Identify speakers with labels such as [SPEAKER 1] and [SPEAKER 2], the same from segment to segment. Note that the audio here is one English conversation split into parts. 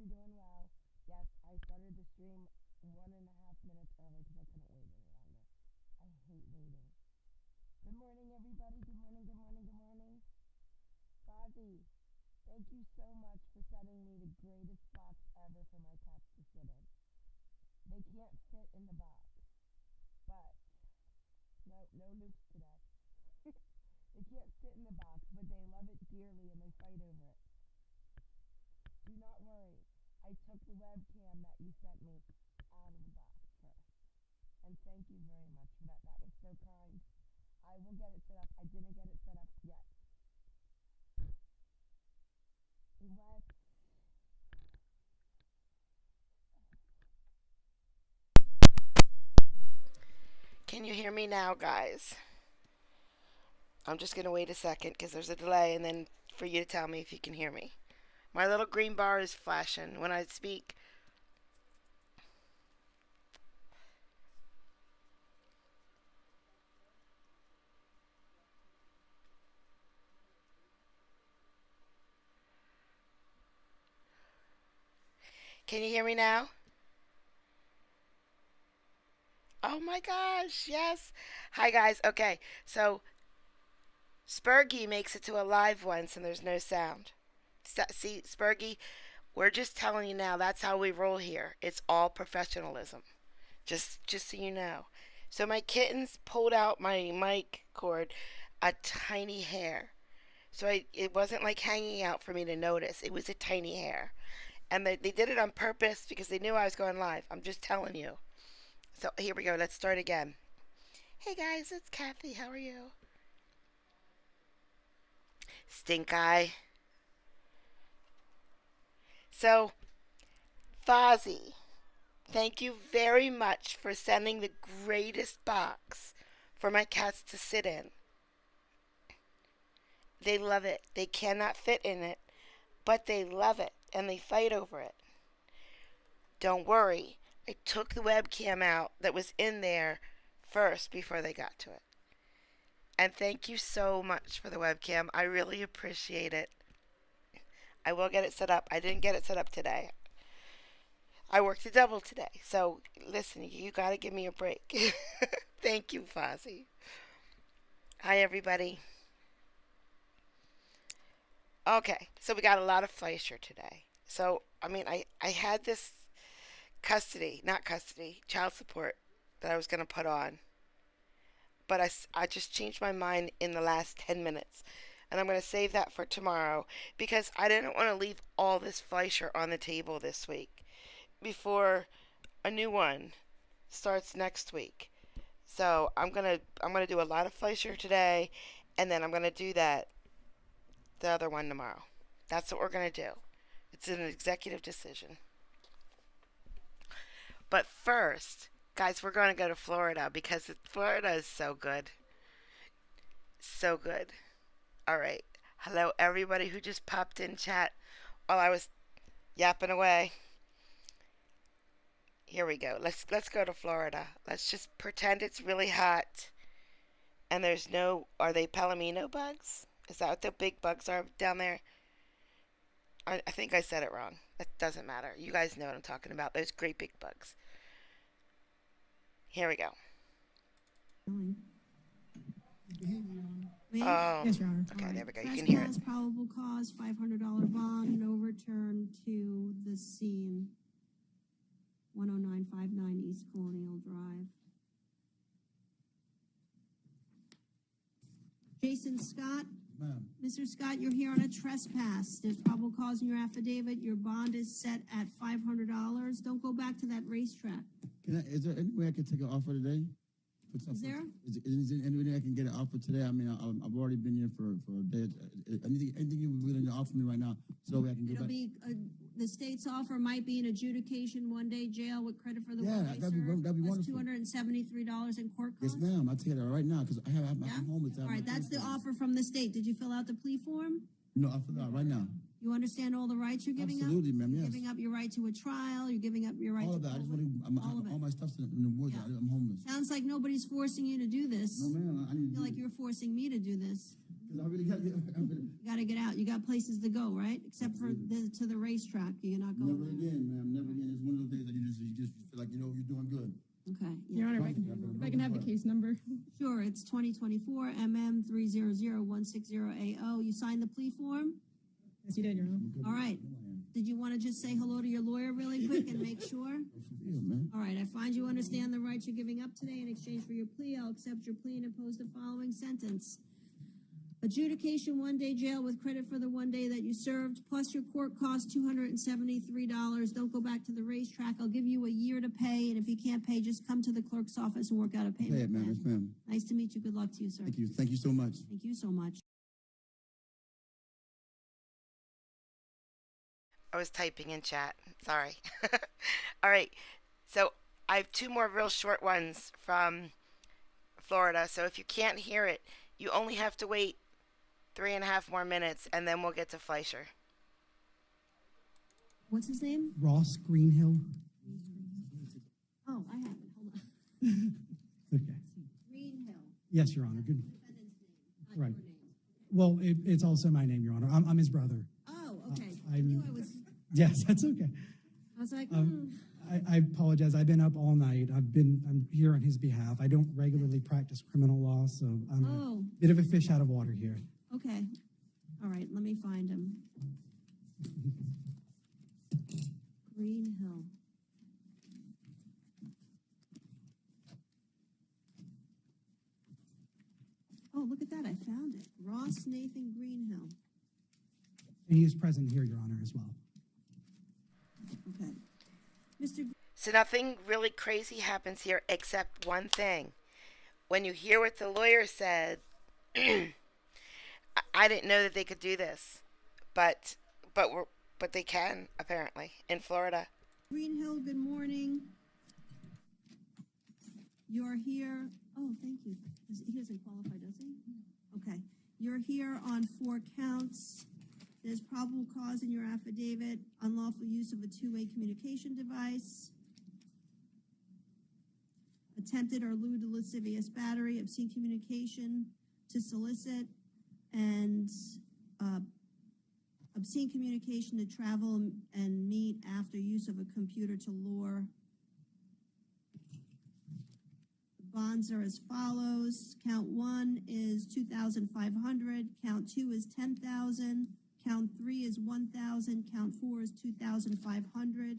[SPEAKER 1] you're doing well. Yes, I started the stream 1.5 minutes early because I couldn't wait any longer. I hate waiting. Good morning, everybody. Good morning, good morning, good morning. Fozzie, thank you so much for sending me the greatest box ever for my cats to sit in. They can't fit in the box, but no loops today. They can't sit in the box, but they love it dearly and they fight over it. Do not worry. I took the webcam that you sent me out of the box first. And thank you very much for that. That was so kind. I will get it set up. I didn't get it set up yet. Let's Can you hear me now, guys? I'm just going to wait a second because there's a delay and then for you to tell me if you can hear me. My little green bar is flashing when I speak. Can you hear me now? Oh my gosh, yes. Hi guys. Okay, so Spurgy makes it to a live once and there's no sound. See, Spurgy, we're just telling you now that's how we roll here. It's all professionalism. Just so you know. So my kittens pulled out my mic cord a tiny hair. So it wasn't like hanging out for me to notice. It was a tiny hair. And they did it on purpose because they knew I was going live. I'm just telling you. So here we go. Let's start again. Hey guys, it's Kathy. How are you? Stink eye. So, Fozzie, thank you very much for sending the greatest box for my cats to sit in. They love it. They cannot fit in it, but they love it and they fight over it. Don't worry. I took the webcam out that was in there first before they got to it. And thank you so much for the webcam. I really appreciate it. I will get it set up. I didn't get it set up today. I worked a double today. So, listen, you got to give me a break. Thank you, Fozzie. Hi, everybody. Okay, so we got a lot of Fleischer today. So, I had this child support that I was going to put on. But I just changed my mind in the last 10 minutes. And I'm going to save that for tomorrow because I didn't want to leave all this Fleischer on the table this week before a new one starts next week. So I'm gonna do a lot of Fleischer today, and then I'm gonna do the other one tomorrow. That's what we're gonna do. It's an executive decision. But first, guys, we're going to go to Florida because Florida is so good. So good. All right. Hello, everybody who just popped in chat while I was yapping away. Here we go. Let's go to Florida. Let's just pretend it's really hot. And there's no. Are they palomino bugs? Is that what the big bugs are down there? I think I said it wrong. It doesn't matter. You guys know what I'm talking about. Those great big bugs. Here we go. Oh, yes, Your Honor. Okay, there we go. You can hear it.
[SPEAKER 2] Probable cause, $500 bond, no return to the scene. 10959 East Colonial Drive. Jason Scott. Ma'am. Mr. Scott, you're here on a trespass. There's probable cause in your affidavit. Your bond is set at $500. Don't go back to that racetrack.
[SPEAKER 3] Is there any way I can take an offer today?
[SPEAKER 2] Is there?
[SPEAKER 3] Is there any way I can get an offer today? I mean, I've already been here for a day. Anything you would willing to offer me right now so I can get back?
[SPEAKER 2] The state's offer might be an adjudication, 1-day jail with credit for the
[SPEAKER 3] work they served. That'd be wonderful.
[SPEAKER 2] $273 in court costs.
[SPEAKER 3] Yes, ma'am. I'll take it right now because I'm homeless.
[SPEAKER 2] All right, that's the offer from the state. Did you fill out the plea form?
[SPEAKER 3] No, I'll fill it out right now.
[SPEAKER 2] You understand all the rights you're giving
[SPEAKER 3] Absolutely,
[SPEAKER 2] up?
[SPEAKER 3] ma'am, yes.
[SPEAKER 2] You're giving up your right to a trial. You're giving up your right
[SPEAKER 3] all
[SPEAKER 2] to
[SPEAKER 3] of that. I just want to, all my stuff's in the woods. Yeah. I'm homeless.
[SPEAKER 2] Sounds like nobody's forcing you to do this.
[SPEAKER 3] No, ma'am.
[SPEAKER 2] I feel like you're forcing me to do this.
[SPEAKER 3] I really got to get.
[SPEAKER 2] You gotta get out. You got places to go, right? Except for to the racetrack. You're not going
[SPEAKER 3] Never
[SPEAKER 2] there.
[SPEAKER 3] again, ma'am. Never again. It's one of those days that you just feel like you're doing good.
[SPEAKER 2] Okay.
[SPEAKER 4] Your Honor, if I can have the case number.
[SPEAKER 2] Sure, it's 2024 MM 300160AO. You signed the plea form?
[SPEAKER 4] Yes, you did, Your Honor.
[SPEAKER 2] All right. Did you want to just say hello to your lawyer really quick and make sure? All right, I find you understand the rights you're giving up today. In exchange for your plea, I'll accept your plea and impose the following sentence. Adjudication 1-day jail with credit for the 1 day that you served, plus your court costs $273. Don't go back to the racetrack. I'll give you a year to pay, and if you can't pay, just come to the clerk's office and work out a payment
[SPEAKER 3] Pay it, ma'am.
[SPEAKER 2] plan.
[SPEAKER 3] Yes, ma'am.
[SPEAKER 2] Nice to meet you. Good luck to you, sir.
[SPEAKER 3] Thank you. Thank you so much.
[SPEAKER 2] Thank you so much.
[SPEAKER 1] I was typing in chat. Sorry. All right. So I have two more real short ones from Florida. So if you can't hear it, you only have to wait 3.5 more minutes, and then we'll get to Fleischer.
[SPEAKER 2] What's his name?
[SPEAKER 5] Ross Greenhill.
[SPEAKER 2] Oh, I have it. Hold on.
[SPEAKER 5] Okay.
[SPEAKER 2] Greenhill.
[SPEAKER 5] Yes, Your Honor. Good.
[SPEAKER 2] Defendant's name, not
[SPEAKER 5] Right.
[SPEAKER 2] your name.
[SPEAKER 5] Well, it's also my name, Your Honor. I'm his brother.
[SPEAKER 2] Oh, okay. I
[SPEAKER 5] I'm-
[SPEAKER 2] knew I was.
[SPEAKER 5] Yes, that's okay.
[SPEAKER 2] I was like,
[SPEAKER 5] I apologize. I've been up all night. I'm here on his behalf. I don't regularly practice criminal law, so I'm
[SPEAKER 2] Oh.
[SPEAKER 5] a bit of a fish out of water here.
[SPEAKER 2] Okay. All right, let me find him. Greenhill. Oh, look at that. I found it. Ross Nathan Greenhill.
[SPEAKER 5] And he is present here, Your Honor, as well.
[SPEAKER 2] Okay. Mr.
[SPEAKER 1] So nothing really crazy happens here except one thing. When you hear what the lawyer said, I didn't know that they could do this, but they can apparently in Florida.
[SPEAKER 2] Greenhill, good morning. You're here. Oh, thank you. He doesn't qualify, does he? Okay. You're here on 4 counts. There's probable cause in your affidavit, unlawful use of a two-way communication device, attempted or lewd to lascivious battery, obscene communication to solicit, and obscene communication to travel and meet after use of a computer to lure. The bonds are as follows. Count 1 is $2,500. Count 2 is $10,000. Count 3 is $1,000. Count 4 is $2,500.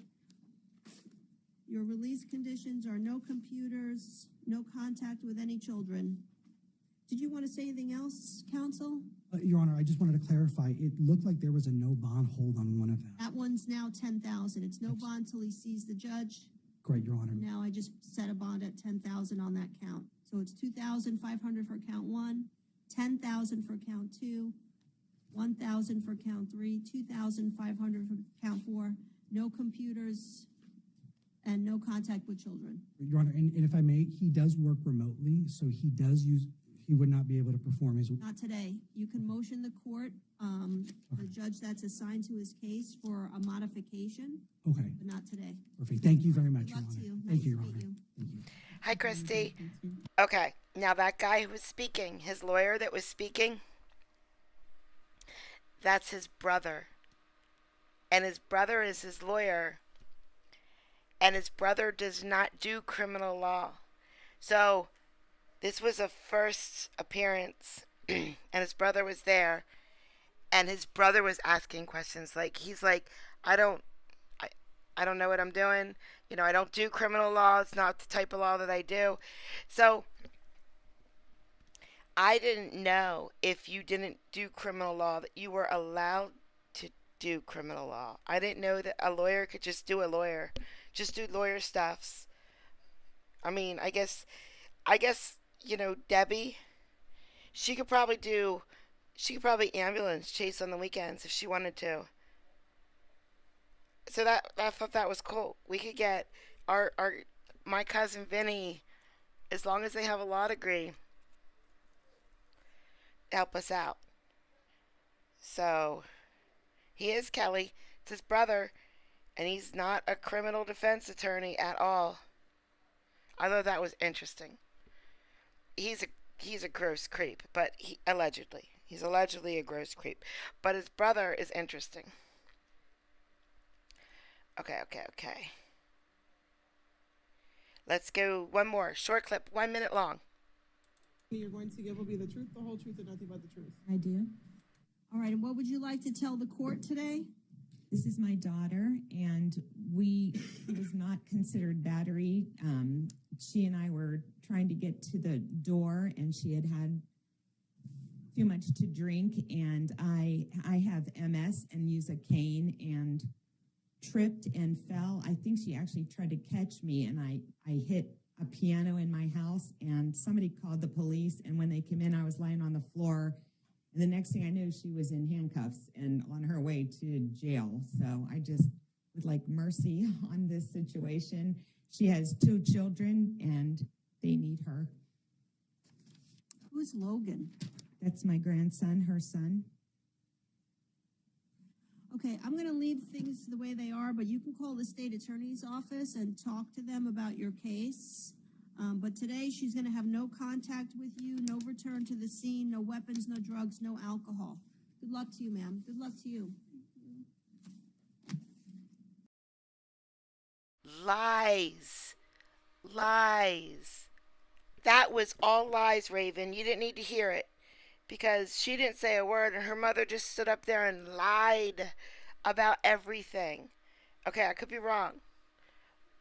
[SPEAKER 2] Your release conditions are no computers, no contact with any children. Did you want to say anything else, counsel?
[SPEAKER 5] Your Honor, I just wanted to clarify. It looked like there was a no bond hold on one of them.
[SPEAKER 2] That one's now $10,000. It's no bond till he sees the judge.
[SPEAKER 5] Great, Your Honor.
[SPEAKER 2] Now I just set a bond at $10,000 on that count. So it's $2,500 for count 1, $10,000 for count 2, $1,000 for count 3, $2,500 for count 4. No computers and no contact with children.
[SPEAKER 5] Your Honor, and if I may, he does work remotely, so he would not be able to perform his.
[SPEAKER 2] Not today. You can motion the court, the judge that's assigned to his case for a modification,
[SPEAKER 5] Okay,
[SPEAKER 2] but not today.
[SPEAKER 5] perfect. Thank you very much,
[SPEAKER 2] Good
[SPEAKER 5] Your
[SPEAKER 2] luck
[SPEAKER 5] Honor.
[SPEAKER 2] to you.
[SPEAKER 5] Thank
[SPEAKER 2] Nice
[SPEAKER 5] you, Your
[SPEAKER 2] to
[SPEAKER 5] Honor.
[SPEAKER 2] meet you.
[SPEAKER 5] Thank you.
[SPEAKER 1] Hi, Christy. Okay, now that guy who was speaking, his lawyer that was speaking, that's his brother. And his brother is his lawyer. And his brother does not do criminal law. So this was a first appearance, and his brother was there. And his brother was asking questions. He's like, I don't know what I'm doing. You know, I don't do criminal law. It's not the type of law that I do. So I didn't know if you didn't do criminal law that you were allowed to do criminal law. I didn't know that a lawyer could just do lawyer stuffs. I mean, I guess, you know, Debbie, she could probably ambulance chase on the weekends if she wanted to. So I thought that was cool. We could get my cousin Vinny, as long as they have a law degree, help us out. So he is Kelly. It's his brother, and he's not a criminal defense attorney at all. I thought that was interesting. He's a gross creep, but allegedly. He's allegedly a gross creep. But his brother is interesting. Okay. Let's go one more. Short clip, 1 minute long.
[SPEAKER 6] You're going to give will be the truth, the whole truth, and nothing but the truth.
[SPEAKER 2] I do. All right, and what would you like to tell the court today?
[SPEAKER 7] This is my daughter, and it was not considered battery. She and I were trying to get to the door, and she had too much to drink, and I have MS and use a cane and tripped and fell. I think she actually tried to catch me, and I hit a piano in my house, and somebody called the police, and when they came in, I was lying on the floor, and the next thing I knew, she was in handcuffs and on her way to jail. So I just would like mercy on this situation. She has 2 children, and they need her.
[SPEAKER 2] Who's Logan?
[SPEAKER 7] That's my grandson, her son.
[SPEAKER 2] Okay, I'm going to leave things the way they are, but you can call the state attorney's office and talk to them about your case. But today she's going to have no contact with you, no return to the scene, no weapons, no drugs, no alcohol. Good luck to you, ma'am. Good luck to you.
[SPEAKER 1] Lies. That was all lies, Raven. You didn't need to hear it. Because she didn't say a word, and her mother just stood up there and lied about everything. Okay, I could be wrong,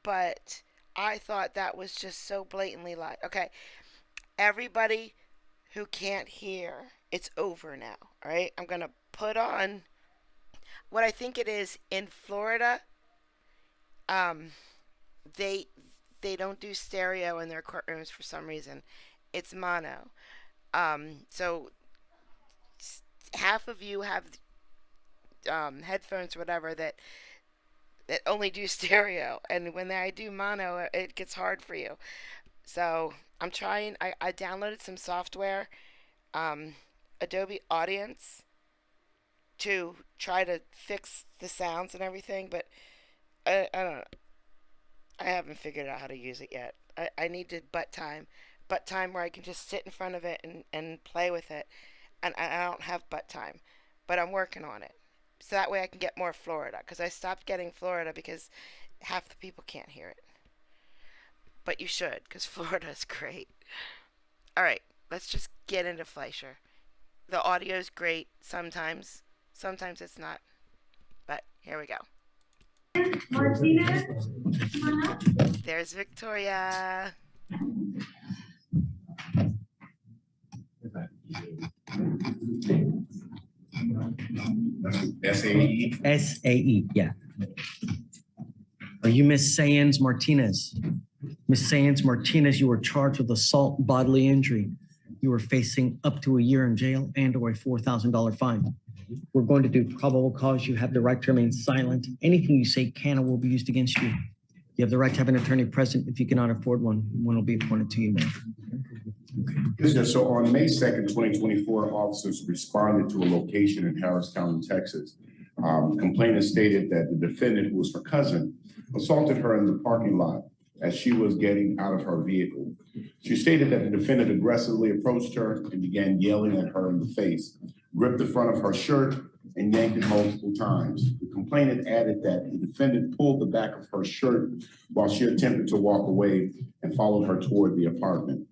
[SPEAKER 1] but I thought that was just so blatantly lied. Okay, everybody who can't hear, it's over now, all right? I'm going to put on what I think it is. In Florida, they don't do stereo in their courtrooms for some reason. It's mono. So half of you have headphones or whatever that only do stereo, and when I do mono, it gets hard for you. So I'm trying. I downloaded some software, Adobe Audience, to try to fix the sounds and everything, but I don't know. I haven't figured out how to use it yet. I need to butt time where I can just sit in front of it and play with it, and I don't have butt time, but I'm working on it, so that way I can get more Florida, because I stopped getting Florida because half the people can't hear it, but you should, because Florida is great. Alright, let's just get into Fleischer. The audio is great sometimes it's not, but here we go.
[SPEAKER 8] Martinez,
[SPEAKER 1] there's Victoria.
[SPEAKER 9] SAE? SAE, yeah. Are you Miss Sayans Martinez? Miss Sayans Martinez, you were charged with assault and bodily injury. You are facing up to a year in jail and or a $4,000 fine. We're going to do probable cause. You have the right to remain silent. Anything you say can or will be used against you. You have the right to have an attorney present. If you cannot afford one will be appointed to you, ma'am.
[SPEAKER 10] Okay. So on May 2nd, 2024, officers responded to a location in Harris County, Texas. Complainant stated that the defendant, who was her cousin, assaulted her in the parking lot as she was getting out of her vehicle. She stated that the defendant aggressively approached her and began yelling at her in the face, ripped the front of her shirt, and yanked it multiple times. The complainant added that the defendant pulled the back of her shirt while she attempted to walk away and followed her toward the apartment.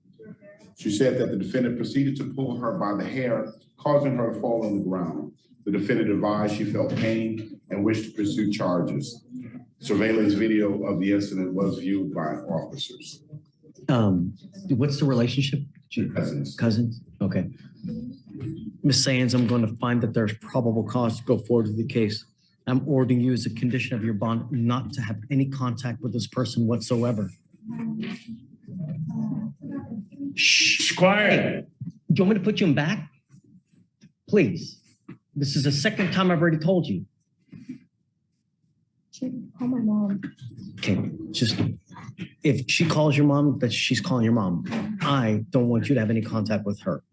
[SPEAKER 10] She said that the defendant proceeded to pull her by the hair, causing her to fall on the ground. The defendant advised she felt pain and wished to pursue charges. Surveillance video of the incident was viewed by officers.
[SPEAKER 9] What's the relationship?
[SPEAKER 10] Cousins.
[SPEAKER 9] Cousins? Okay. Ms. Sayans, I'm going to find that there's probable cause to go forward with the case. I'm ordering you as a condition of your bond not to have any contact with this person whatsoever. Shh.
[SPEAKER 8] quiet.
[SPEAKER 9] Hey, do you want me to put you in back? Please. This is the second time I've already told you.
[SPEAKER 8] Call my mom.
[SPEAKER 9] Okay, just if she calls your mom, that she's calling your mom. I don't want you to have any contact with her.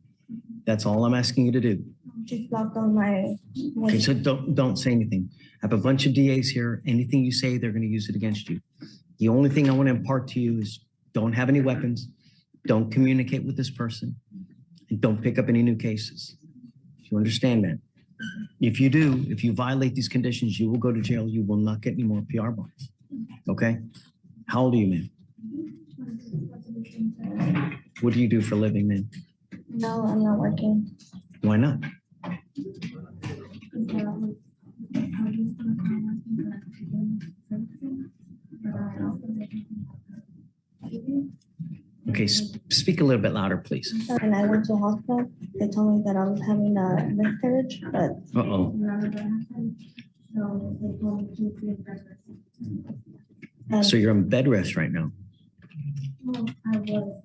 [SPEAKER 9] That's all I'm asking you to do.
[SPEAKER 8] Just blocked on my.
[SPEAKER 9] Okay, so don't say anything. I have a bunch of DAs here. Anything you say, they're going to use it against you. The only thing I want to impart to you is don't have any weapons, don't communicate with this person, and don't pick up any new cases. You understand that? If you do, if you violate these conditions, you will go to jail. You will not get any more PR bonds. Okay? How old are you, man? What do you do for a living, man?
[SPEAKER 8] No, I'm not working.
[SPEAKER 9] Why not? Okay, speak a little bit louder, please.
[SPEAKER 8] And I went to the hospital. They told me that I was having a miscarriage, but
[SPEAKER 9] Uh-oh. So you're on bed rest right now.
[SPEAKER 8] I was.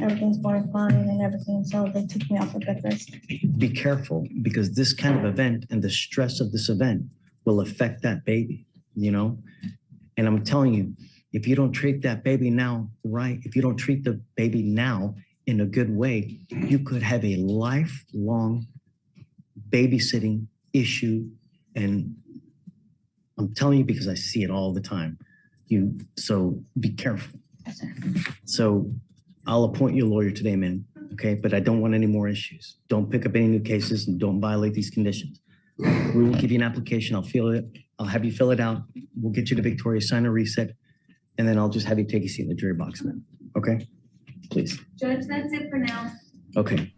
[SPEAKER 8] Everything's going fine and everything, so they took me off of bed rest.
[SPEAKER 9] Be careful, because this kind of event and the stress of this event will affect that baby, you know? And I'm telling you, if you don't treat that baby now right, if you don't treat the baby now in a good way, you could have a lifelong babysitting issue. And I'm telling you because I see it all the time. So be careful.
[SPEAKER 8] Yes, sir.
[SPEAKER 9] So I'll appoint you a lawyer today, man. Okay, but I don't want any more issues. Don't pick up any new cases and don't violate these conditions. We will give you an application. I'll fill it. I'll have you fill it out. We'll get you to Victoria, sign a reset, and then I'll just have you take a seat in the jury box, man. Okay, please.
[SPEAKER 8] Judge, that's it for now.
[SPEAKER 9] Okay.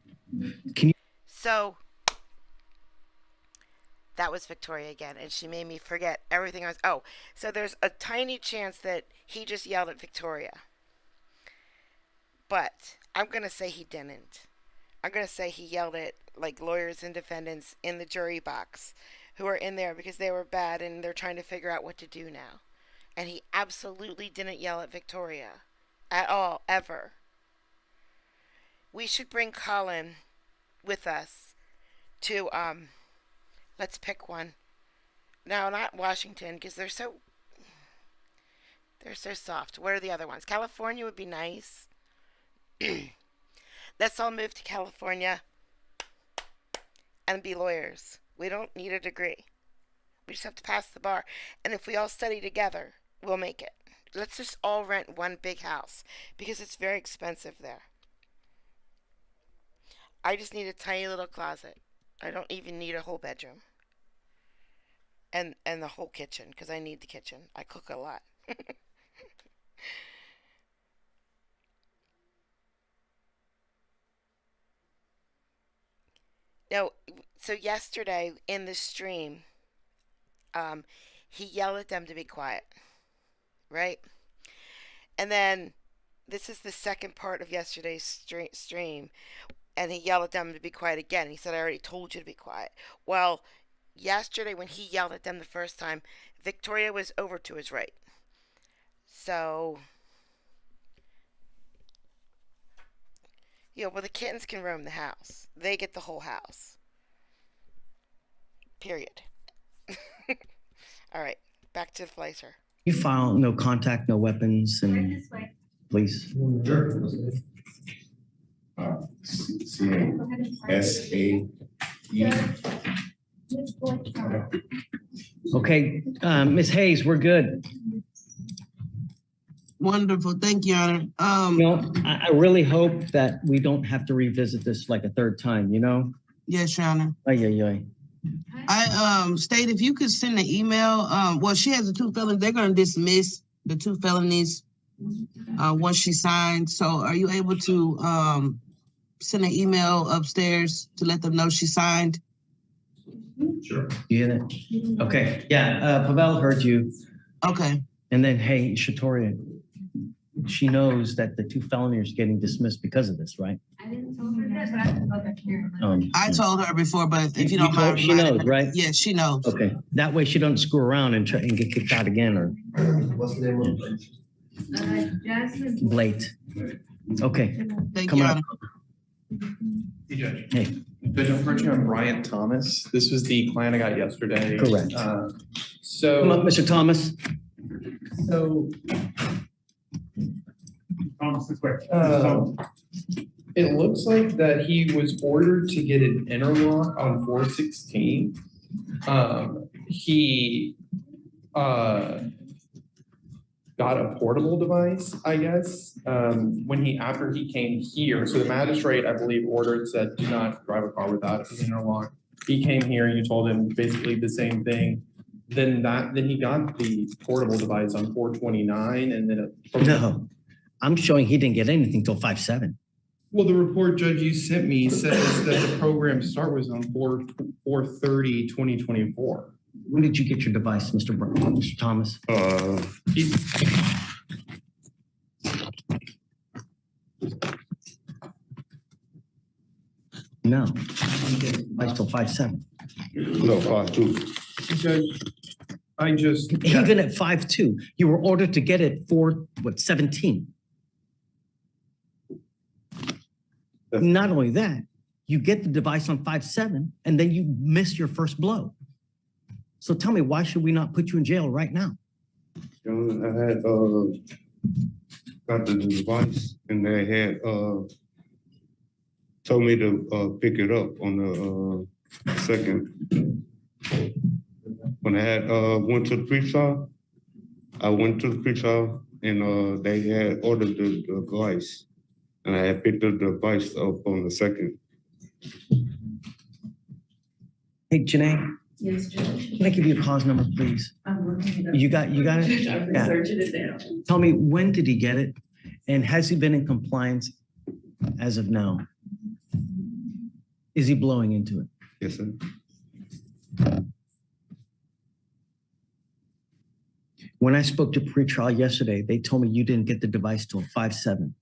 [SPEAKER 9] Can you?
[SPEAKER 1] So that was Victoria again, and she made me forget everything I was. Oh, so there's a tiny chance that he just yelled at Victoria. But I'm going to say he didn't. I'm going to say he yelled at like lawyers and defendants in the jury box who are in there because they were bad and they're trying to figure out what to do now. And he absolutely didn't yell at Victoria at all, ever. We should bring Colin with us to, let's pick one. No, not Washington, because they're so soft. What are the other ones? California would be nice. Let's all move to California and be lawyers. We don't need a degree. We just have to pass the bar. And if we all study together, we'll make it. Let's just all rent one big house because it's very expensive there. I just need a tiny little closet. I don't even need a whole bedroom. And the whole kitchen, because I need the kitchen. I cook a lot. No, so yesterday in the stream, he yelled at them to be quiet, right? And then this is the second part of yesterday's stream, and he yelled at them to be quiet again. He said, I already told you to be quiet. Well, yesterday when he yelled at them the first time, Victoria was over to his right. So, well, the kittens can roam the house. They get the whole house. Period. All right, back to Fleischer.
[SPEAKER 9] You file no contact, no weapons, and please.
[SPEAKER 10] Sure. C-A-S-A-E.
[SPEAKER 9] Okay, Ms. Hayes, we're good.
[SPEAKER 6] Wonderful. Thank you, Honor.
[SPEAKER 9] I really hope that we don't have to revisit this like a third time, you know?
[SPEAKER 6] Yes, Your Honor.
[SPEAKER 9] Ay.
[SPEAKER 6] I state if you could send an email. Well, she has the 2 felonies. They're going to dismiss the 2 felonies once she signs. So are you able to send an email upstairs to let them know she signed?
[SPEAKER 9] Sure. You hear that? Okay. Yeah, Pavel heard you.
[SPEAKER 6] Okay.
[SPEAKER 9] And then, hey, Shatoria, she knows that the 2 felonies are getting dismissed because of this, right?
[SPEAKER 8] I didn't tell her that, but I can go back here.
[SPEAKER 6] I told her before, but if you don't mind.
[SPEAKER 9] She knows, right?
[SPEAKER 6] Yeah, she knows.
[SPEAKER 9] Okay. That way she doesn't screw around and try and get kicked out again or.
[SPEAKER 3] What's the name of the
[SPEAKER 8] Jasmine.
[SPEAKER 9] Blate. Okay.
[SPEAKER 6] Thank
[SPEAKER 9] Come
[SPEAKER 6] you,
[SPEAKER 9] on.
[SPEAKER 6] Honor.
[SPEAKER 11] Hey, Judge.
[SPEAKER 9] Hey.
[SPEAKER 11] Judge, I'm approaching on Brian Thomas. This was the client I got yesterday.
[SPEAKER 9] Correct.
[SPEAKER 11] So.
[SPEAKER 9] Come up, Mr. Thomas.
[SPEAKER 11] So.
[SPEAKER 12] Thomas, this way.
[SPEAKER 11] It looks like that he was ordered to get an interlock on 416. got a portable device, I guess, after he came here. So the magistrate, I believe, ordered, said, do not drive a car without an interlock. He came here, you told him basically the same thing. Then he got the portable device on 4/29 and then
[SPEAKER 9] No, I'm showing he didn't get anything till 5/7.
[SPEAKER 11] Well, the report, Judge, you sent me says that the program start was on 4/30/2024.
[SPEAKER 9] When did you get your device, Mr. Thomas? No, I still 5/7.
[SPEAKER 10] No, 5/2.
[SPEAKER 11] Judge, I just.
[SPEAKER 9] Even at 5/2, you were ordered to get it 4/17. Not only that, you get the device on 5/7 and then you miss your first blow. So tell me, why should we not put you in jail right now?
[SPEAKER 12] I had got the device and they had told me to pick it up on the second. When I had went to the pre-trial, I went to the pre-trial and they had ordered the device. And I had picked the device up on the second.
[SPEAKER 9] Hey, Janae.
[SPEAKER 13] Yes, Judge.
[SPEAKER 9] Can I give you a cause number, please?
[SPEAKER 13] I'm looking it up.
[SPEAKER 9] You got it?
[SPEAKER 13] I've been
[SPEAKER 9] Yeah.
[SPEAKER 13] searching it down.
[SPEAKER 9] Tell me, when did he get it? And has he been in compliance as of now? Is he blowing into it?
[SPEAKER 12] Yes, sir.
[SPEAKER 9] When I spoke to pretrial yesterday, they told me you didn't get the device till 5/7.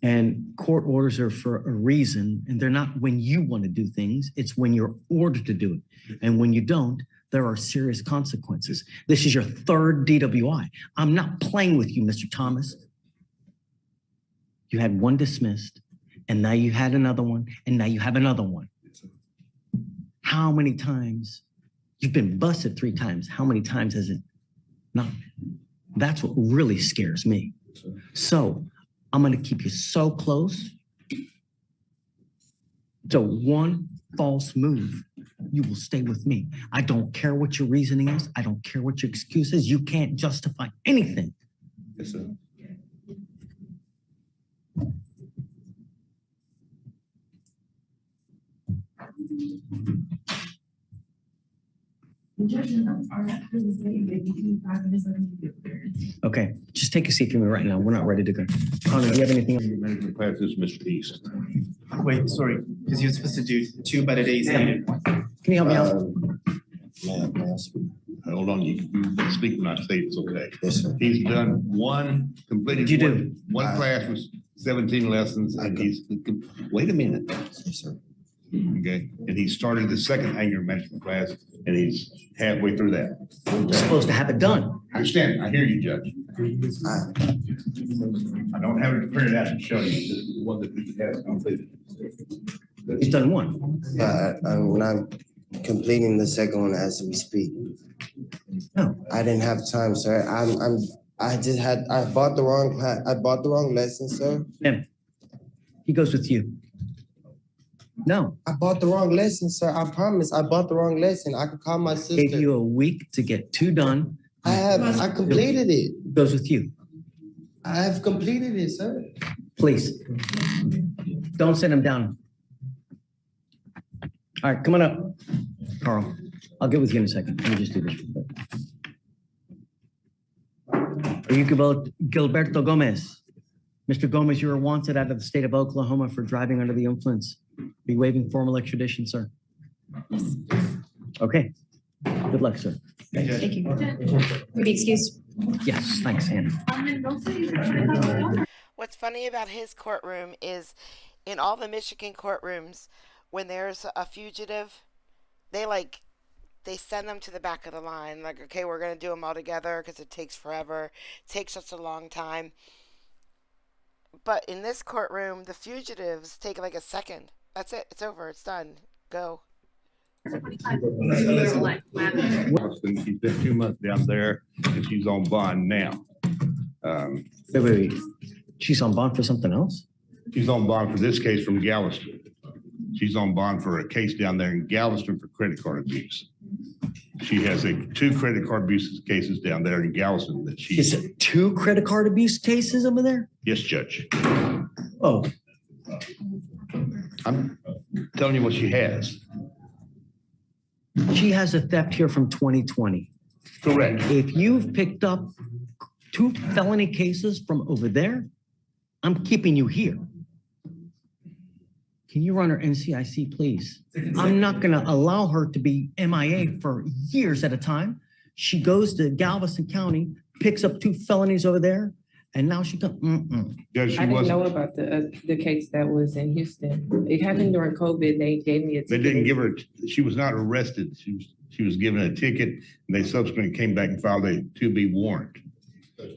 [SPEAKER 9] And court orders are for a reason, and they're not when you want to do things, it's when you're ordered to do it. And when you don't, there are serious consequences. This is your third DWI. I'm not playing with you, Mr. Thomas. You had one dismissed, and now you had another one, and now you have another one. How many times? You've been busted 3 times. How many times has it not? That's what really scares me. So I'm going to keep you so close. So one false move, you will stay with me. I don't care what your reasoning is. I don't care what your excuse is. You can't justify anything.
[SPEAKER 12] Yes, sir.
[SPEAKER 9] Okay, just take a seat for me right now. We're not ready to go. Connor, do you have anything else?
[SPEAKER 10] Management class is Mr. East.
[SPEAKER 14] Wait, sorry, because you're supposed to do 2 by the day he's needed.
[SPEAKER 9] Can you help me out?
[SPEAKER 10] Hold on, you can speak when I say it's okay.
[SPEAKER 12] Yes, sir.
[SPEAKER 10] He's done completed
[SPEAKER 9] You do?
[SPEAKER 10] one class with 17 lessons, and wait a minute.
[SPEAKER 12] Yes, sir.
[SPEAKER 10] Okay, and he started the second anger management class, and he's halfway through that.
[SPEAKER 9] You're supposed to have it done.
[SPEAKER 10] I understand, I hear you, Judge. I don't have it printed out to show you, this is the one that he has completed.
[SPEAKER 9] He's done one.
[SPEAKER 15] I'm not completing the second one as we speak.
[SPEAKER 9] No.
[SPEAKER 15] I didn't have time, sir. I bought the wrong lesson, sir.
[SPEAKER 9] Ma'am, he goes with you. No.
[SPEAKER 15] I bought the wrong lesson, sir. I promise. I bought the wrong lesson. I could call my sister.
[SPEAKER 9] Gave you a week to get 2 done.
[SPEAKER 15] I completed it.
[SPEAKER 9] Goes with you.
[SPEAKER 15] I have completed it, sir.
[SPEAKER 9] Please. Don't send him down. All right, come on up. Carl, I'll get with you in a second. Let me just do this. Are you Gilberto Gomez? Mr. Gomez, you are wanted out of the state of Oklahoma for driving under the influence. Be waiving formal extradition, sir.
[SPEAKER 13] Yes.
[SPEAKER 9] Okay. Good luck, sir.
[SPEAKER 13] Thank you. Maybe excuse.
[SPEAKER 9] Yes, thanks, Hannah.
[SPEAKER 1] What's funny about his courtroom is in all the Michigan courtrooms, when there's a fugitive, they send them to the back of the line. Like, okay, we're going to do them all together because it takes forever. It takes such a long time. But in this courtroom, the fugitives take like a second. That's it. It's over. It's done. Go.
[SPEAKER 10] She's been 2 months down there, and she's on bond now.
[SPEAKER 9] Wait. She's on bond for something else?
[SPEAKER 10] She's on bond for this case from Galveston. She's on bond for a case down there in Galveston for credit card abuse. She has two credit card abuse cases down there in Galveston that she.
[SPEAKER 9] Is it 2 credit card abuse cases over there?
[SPEAKER 10] Yes, Judge.
[SPEAKER 9] Oh,
[SPEAKER 10] I'm telling you what she has.
[SPEAKER 9] she has a theft here from 2020.
[SPEAKER 10] Correct.
[SPEAKER 9] If you've picked up 2 felony cases from over there, I'm keeping you here. Can you run her NCIC, please? I'm not gonna allow her to be MIA for years at a time. She goes to Galveston County, picks up 2 felonies over there, and now she comes,
[SPEAKER 10] Yeah, she
[SPEAKER 16] I didn't
[SPEAKER 10] wasn't.
[SPEAKER 16] know about the case that was in Houston. It happened during COVID. They gave me a ticket.
[SPEAKER 10] They didn't give her, she was not arrested. She was given a ticket and they subsequently came back and filed a 2B warrant.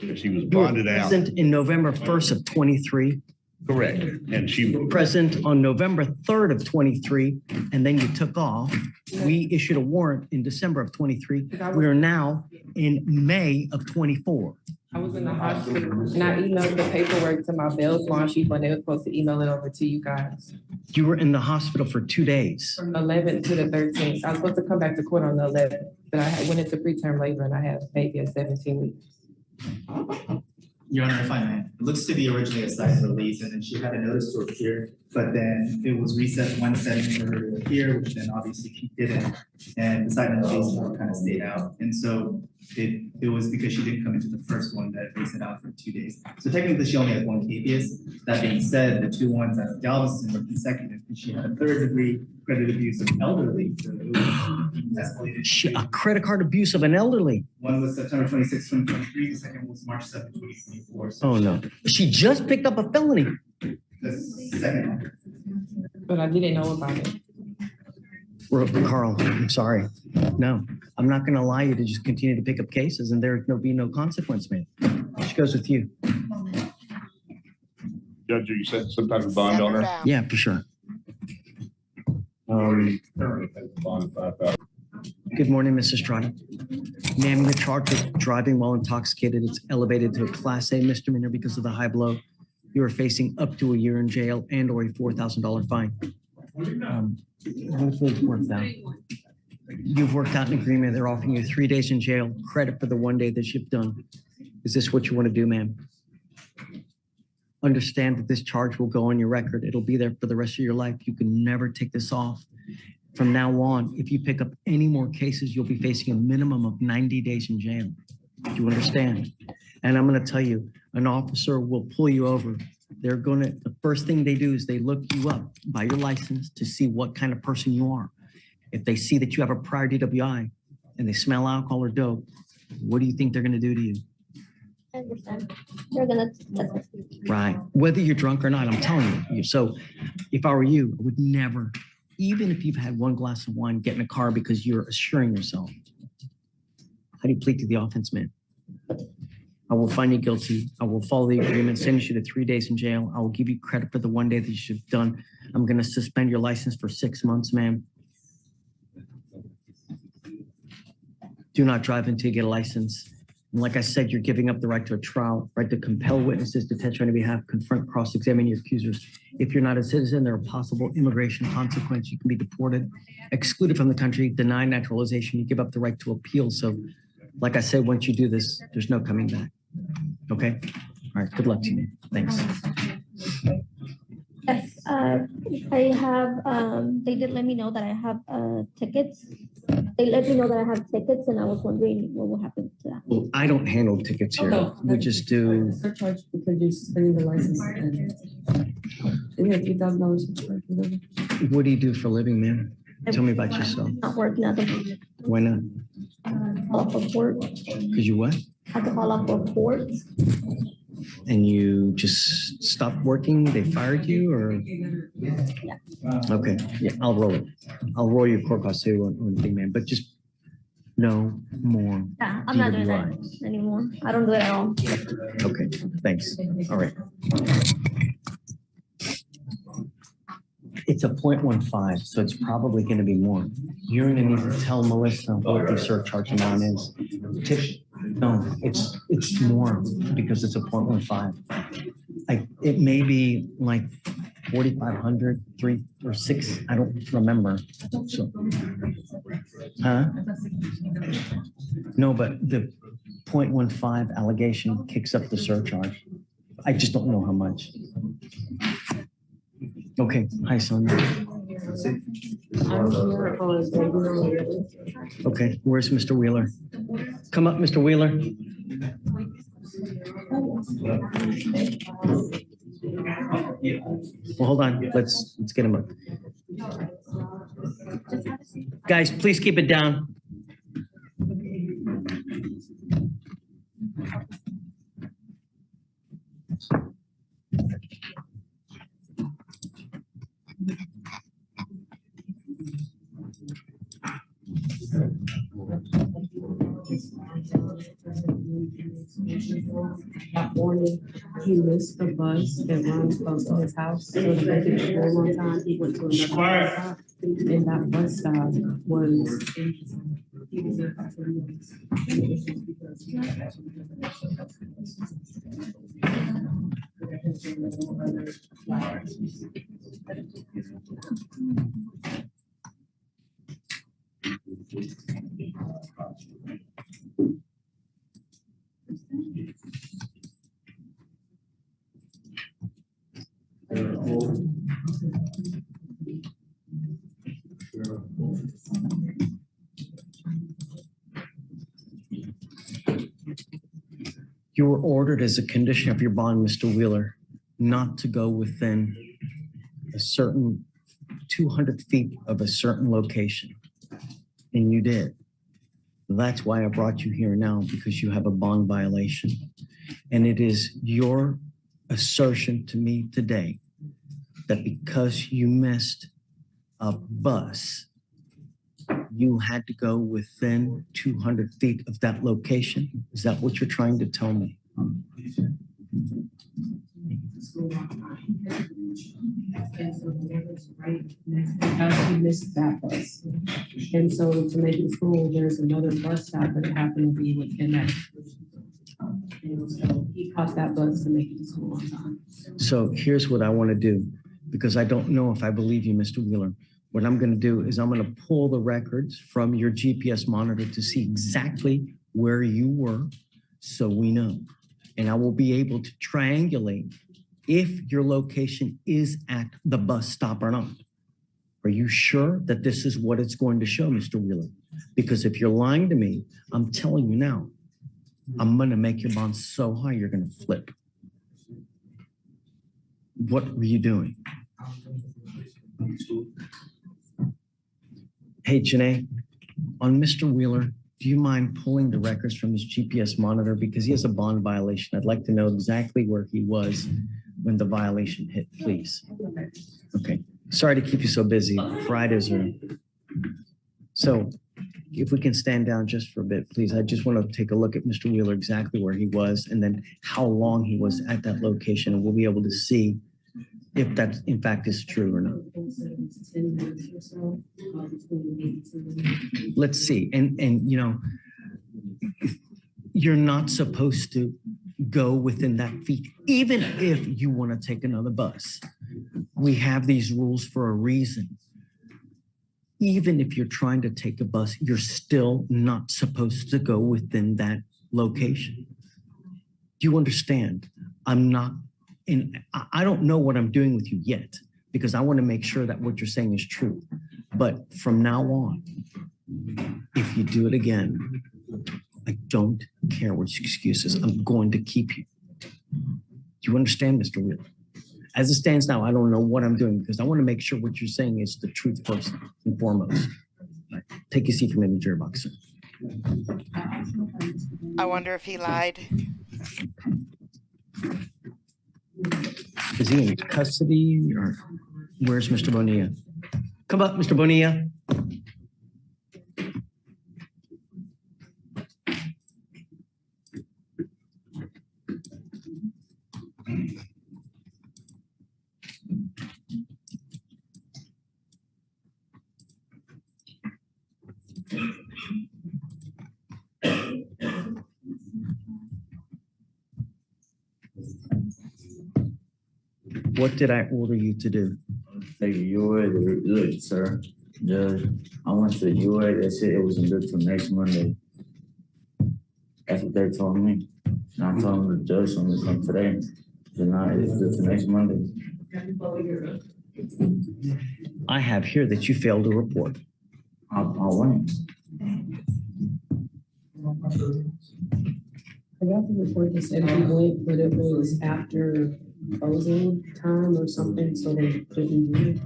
[SPEAKER 10] She was
[SPEAKER 9] You were
[SPEAKER 10] bonded out.
[SPEAKER 9] present in November 1st of 23.
[SPEAKER 10] Correct. And she.
[SPEAKER 9] Present on November 3rd of 23, and then you took off. We issued a warrant in December of 23. We are now in May of 24.
[SPEAKER 16] I was in the hospital and I emailed the paperwork to my bail bond chief when they were supposed to email it over to you guys.
[SPEAKER 9] You were in the hospital for 2 days.
[SPEAKER 16] From the 11th to the 13th. I was supposed to come back to court on the 11th, but I went into preterm labor and I had a baby at 17 weeks.
[SPEAKER 14] Your Honor, if I may, it looks to be originally a signed release, and then she had a notice to appear, but then it was reset one setting for her to appear, which then obviously she didn't, and the signed release kind of stayed out. And so it was because she didn't come into the first one that they set out for 2 days. So technically, she only had 1 habeas. That being said, the 2 ones out of Galveston were consecutive, and she had a 3rd degree credit abuse of elderly. So it was escalated.
[SPEAKER 9] A credit card abuse of an elderly.
[SPEAKER 14] One was September 26, 2023, the second was March 7, 2024. So
[SPEAKER 9] Oh, no. She just picked up a felony.
[SPEAKER 14] the second one.
[SPEAKER 16] But I didn't know about it.
[SPEAKER 9] Carl, I'm sorry. No, I'm not going to allow you to just continue to pick up cases and there will be no consequence, man. She goes with you.
[SPEAKER 10] Judge, you set some type of bond on her?
[SPEAKER 9] Yeah, for sure. Good morning, Mrs. Estrada. Ma'am, you're charged with driving while intoxicated. It's elevated to a Class A misdemeanor because of the high blow. You are facing up to a year in jail and or a $4,000 fine. Hopefully it's worked out. You've worked out an agreement. They're offering you 3 days in jail, credit for the 1 day that you've done. Is this what you want to do, ma'am? Understand that this charge will go on your record. It'll be there for the rest of your life. You can never take this off. From now on, if you pick up any more cases, you'll be facing a minimum of 90 days in jail. Do you understand? And I'm going to tell you, an officer will pull you over. The first thing they do is they look you up by your license to see what kind of person you are. If they see that you have a prior DWI and they smell alcohol or dope, what do you think they're going to do to you?
[SPEAKER 8] I understand. They're gonna test us.
[SPEAKER 9] Right. Whether you're drunk or not, I'm telling you. So if I were you, I would never, even if you've had 1 glass of wine, get in a car because you're assuring yourself. How do you plead to the offense, man? I will find you guilty. I will follow the agreement, sentence you to 3 days in jail. I will give you credit for the 1 day that you should have done. I'm going to suspend your license for 6 months, ma'am. Do not drive until you get a license. And like I said, you're giving up the right to a trial, right to compel witnesses to testify on your behalf, confront, cross-examine your accusers. If you're not a citizen, there are possible immigration consequences. You can be deported, excluded from the country, denied naturalization. You give up the right to appeal. So like I said, once you do this, there's no coming back. Okay? All right. Good luck to you, man. Thanks.
[SPEAKER 8] Yes, I have, they did let me know that I have tickets. They let me know that I have tickets and I was wondering what will happen to that.
[SPEAKER 9] Well, I don't handle tickets here. We just do.
[SPEAKER 16] Surcharge because you're suspending the license. You have $3,000.
[SPEAKER 9] What do you do for a living, man? Tell me about yourself.
[SPEAKER 8] Not working at the.
[SPEAKER 9] Why not?
[SPEAKER 8] Call up for court.
[SPEAKER 9] Because you what?
[SPEAKER 8] Had to call up for court.
[SPEAKER 9] And you just stopped working? They fired you or?
[SPEAKER 8] Yeah.
[SPEAKER 9] Okay, yeah, I'll roll it. I'll roll your court costs too on the thing, man, but just no more.
[SPEAKER 8] Yeah, I'm not doing that
[SPEAKER 9] DWIs.
[SPEAKER 8] anymore. I don't do it at all.
[SPEAKER 9] Okay, thanks. All right. It's a 0.15, so it's probably going to be more. You're going to need to tell Melissa what the surcharge amount is. No, it's more because it's a 0.15. It may be like 4,500, 3 or 6, I don't remember. So, huh? No, but the 0.15 allegation kicks up the surcharge. I just don't know how much. Okay, hi, Sonia. Okay, where's Mr. Wheeler? Come up, Mr. Wheeler. Well, hold on, let's get him up. Guys, please keep it down.
[SPEAKER 17] That morning, he missed the bus that runs close to his house, so to make it a very long time, he went to another bus stop, and that bus stop was.
[SPEAKER 9] You were ordered as a condition of your bond, Mr. Wheeler, not to go within a certain 200 feet of a certain location. And you did. That's why I brought you here now, because you have a bond violation. And it is your assertion to me today that because you missed a bus, you had to go within 200 feet of that location? Is that what you're trying to tell me?
[SPEAKER 17] Because he missed that bus. And so to make it to school, there's another bus stop that happened to be within that. And so he caught that bus to make it to school on time.
[SPEAKER 9] So here's what I want to do, because I don't know if I believe you, Mr. Wheeler. What I'm going to do is I'm going to pull the records from your GPS monitor to see exactly where you were, so we know. And I will be able to triangulate if your location is at the bus stop or not. Are you sure that this is what it's going to show, Mr. Wheeler? Because if you're lying to me, I'm telling you now, I'm going to make your bond so high, you're going to flip. What were you doing? Hey, Janae, on Mr. Wheeler, do you mind pulling the records from his GPS monitor? Because he has a bond violation. I'd like to know exactly where he was when the violation hit, please. Okay. Sorry to keep you so busy. Fridays are. So if we can stand down just for a bit, please. I just want to take a look at Mr. Wheeler, exactly where he was, and then how long he was at that location, and we'll be able to see if that in fact is true or not. Let's see. And you know, you're not supposed to go within that feet, even if you want to take another bus. We have these rules for a reason. Even if you're trying to take a bus, you're still not supposed to go within that location. Do you understand? I'm not, and I don't know what I'm doing with you yet, because I want to make sure that what you're saying is true. But from now on, if you do it again, I don't care which excuses, I'm going to keep you. Do you understand, Mr. Wheeler? As it stands now, I don't know what I'm doing, because I want to make sure what you're saying is the truth first and foremost. Right. Take a seat from in the jury box, sir.
[SPEAKER 1] I wonder if he lied.
[SPEAKER 9] Is he in custody, or where's Mr. Bonilla? Come up, Mr. Bonilla. What did I order you to do?
[SPEAKER 18] Like UA, look, sir, Judge, I went to UA, they said it wasn't good till next Monday. That's what they told me. And I told them the judge told me to come today. But now it's good till next Monday.
[SPEAKER 9] I have here that you failed to report.
[SPEAKER 18] I went.
[SPEAKER 17] I got the report that said he went, but it was after closing time or something, so they couldn't do it.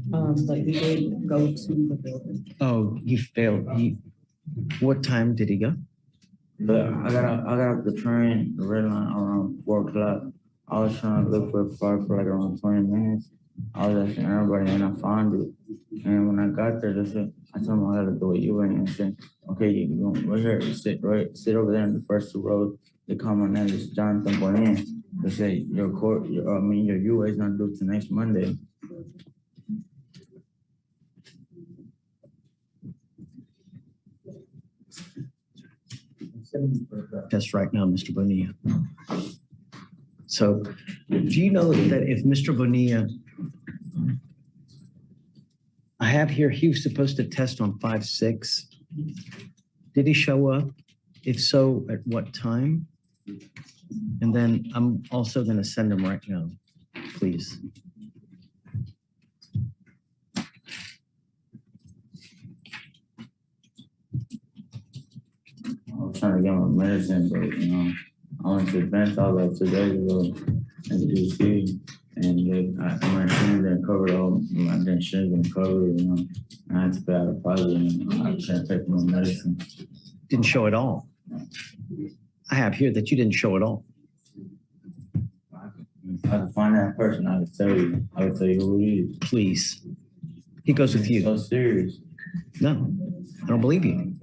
[SPEAKER 17] But he did go to the building.
[SPEAKER 9] Oh, he failed. What time did he go?
[SPEAKER 18] But I got off the train, the red line around 4 o'clock. I was trying to look for a car for like around 20 minutes. I was asking everybody and I found it. And when I got there, they said, I told them I had to go with you and said, okay, you go right here, sit over there in the first 2 rows. They call my name is Jonathan Boyan. They say your UA is not due till next Monday.
[SPEAKER 9] Test right now, Mr. Bonilla. So do you know that if Mr. Bonilla, I have here, he was supposed to test on 5/6. Did he show up? If so, at what time? And then I'm also going to send him right now, please.
[SPEAKER 18] I was trying to get my medicine, but I went to advance all like 2 days ago in DC, and my insurance didn't cover all. My insurance didn't cover, and I had to pay out of pocket, and I can't take my medicine.
[SPEAKER 9] Didn't show at all. I have here that you didn't show at all.
[SPEAKER 18] If I could find that person, I would tell you. I would tell you who he is.
[SPEAKER 9] Please. He goes with you.
[SPEAKER 18] So serious.
[SPEAKER 9] No, I don't believe you.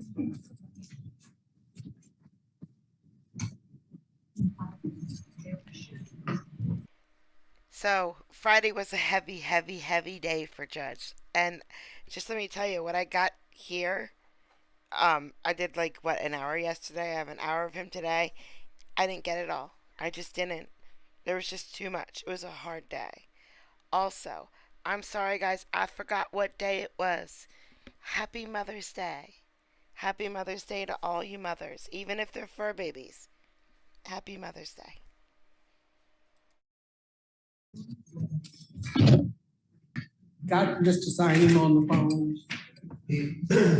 [SPEAKER 1] So Friday was a heavy, heavy, heavy day for Judge. And just let me tell you, what I got here, I did like, what, an hour yesterday? I have an hour of him today. I didn't get it all. I just didn't. There was just too much. It was a hard day. Also, I'm sorry, guys. I forgot what day it was. Happy Mother's Day. Happy Mother's Day to all you mothers, even if they're fur babies. Happy Mother's Day.
[SPEAKER 19] Got just to sign him on the phone.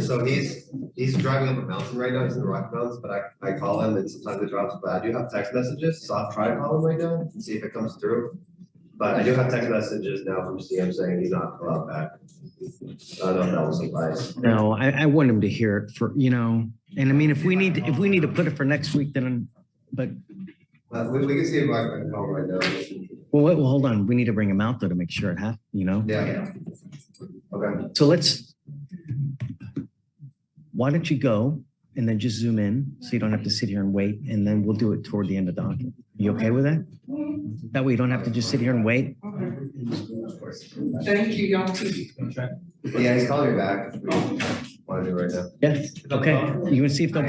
[SPEAKER 20] So he's driving up a mountain right now. He's in the Rocky Mountains, but I call him and sometimes it drops. But I do have text messages, so I'll try to call him right now and see if it comes through. But I do have text messages now from CM saying he's not allowed back. I don't know if that was advice.
[SPEAKER 9] No, I want him to hear it for, and I mean, if we need to put it for next week, then, but.
[SPEAKER 20] We can see if I can call him right now.
[SPEAKER 9] Well, hold on. We need to bring him out though to make sure it happens,
[SPEAKER 20] Yeah. Okay.
[SPEAKER 9] So why don't you go and then just zoom in so you don't have to sit here and wait, and then we'll do it toward the end of the docket. You okay with that? That way you don't have to just sit here and wait.
[SPEAKER 19] Thank you, y'all too.
[SPEAKER 20] Yeah, he's calling me back. Want to do it right now?
[SPEAKER 9] Yeah. Okay. You can see if they'll.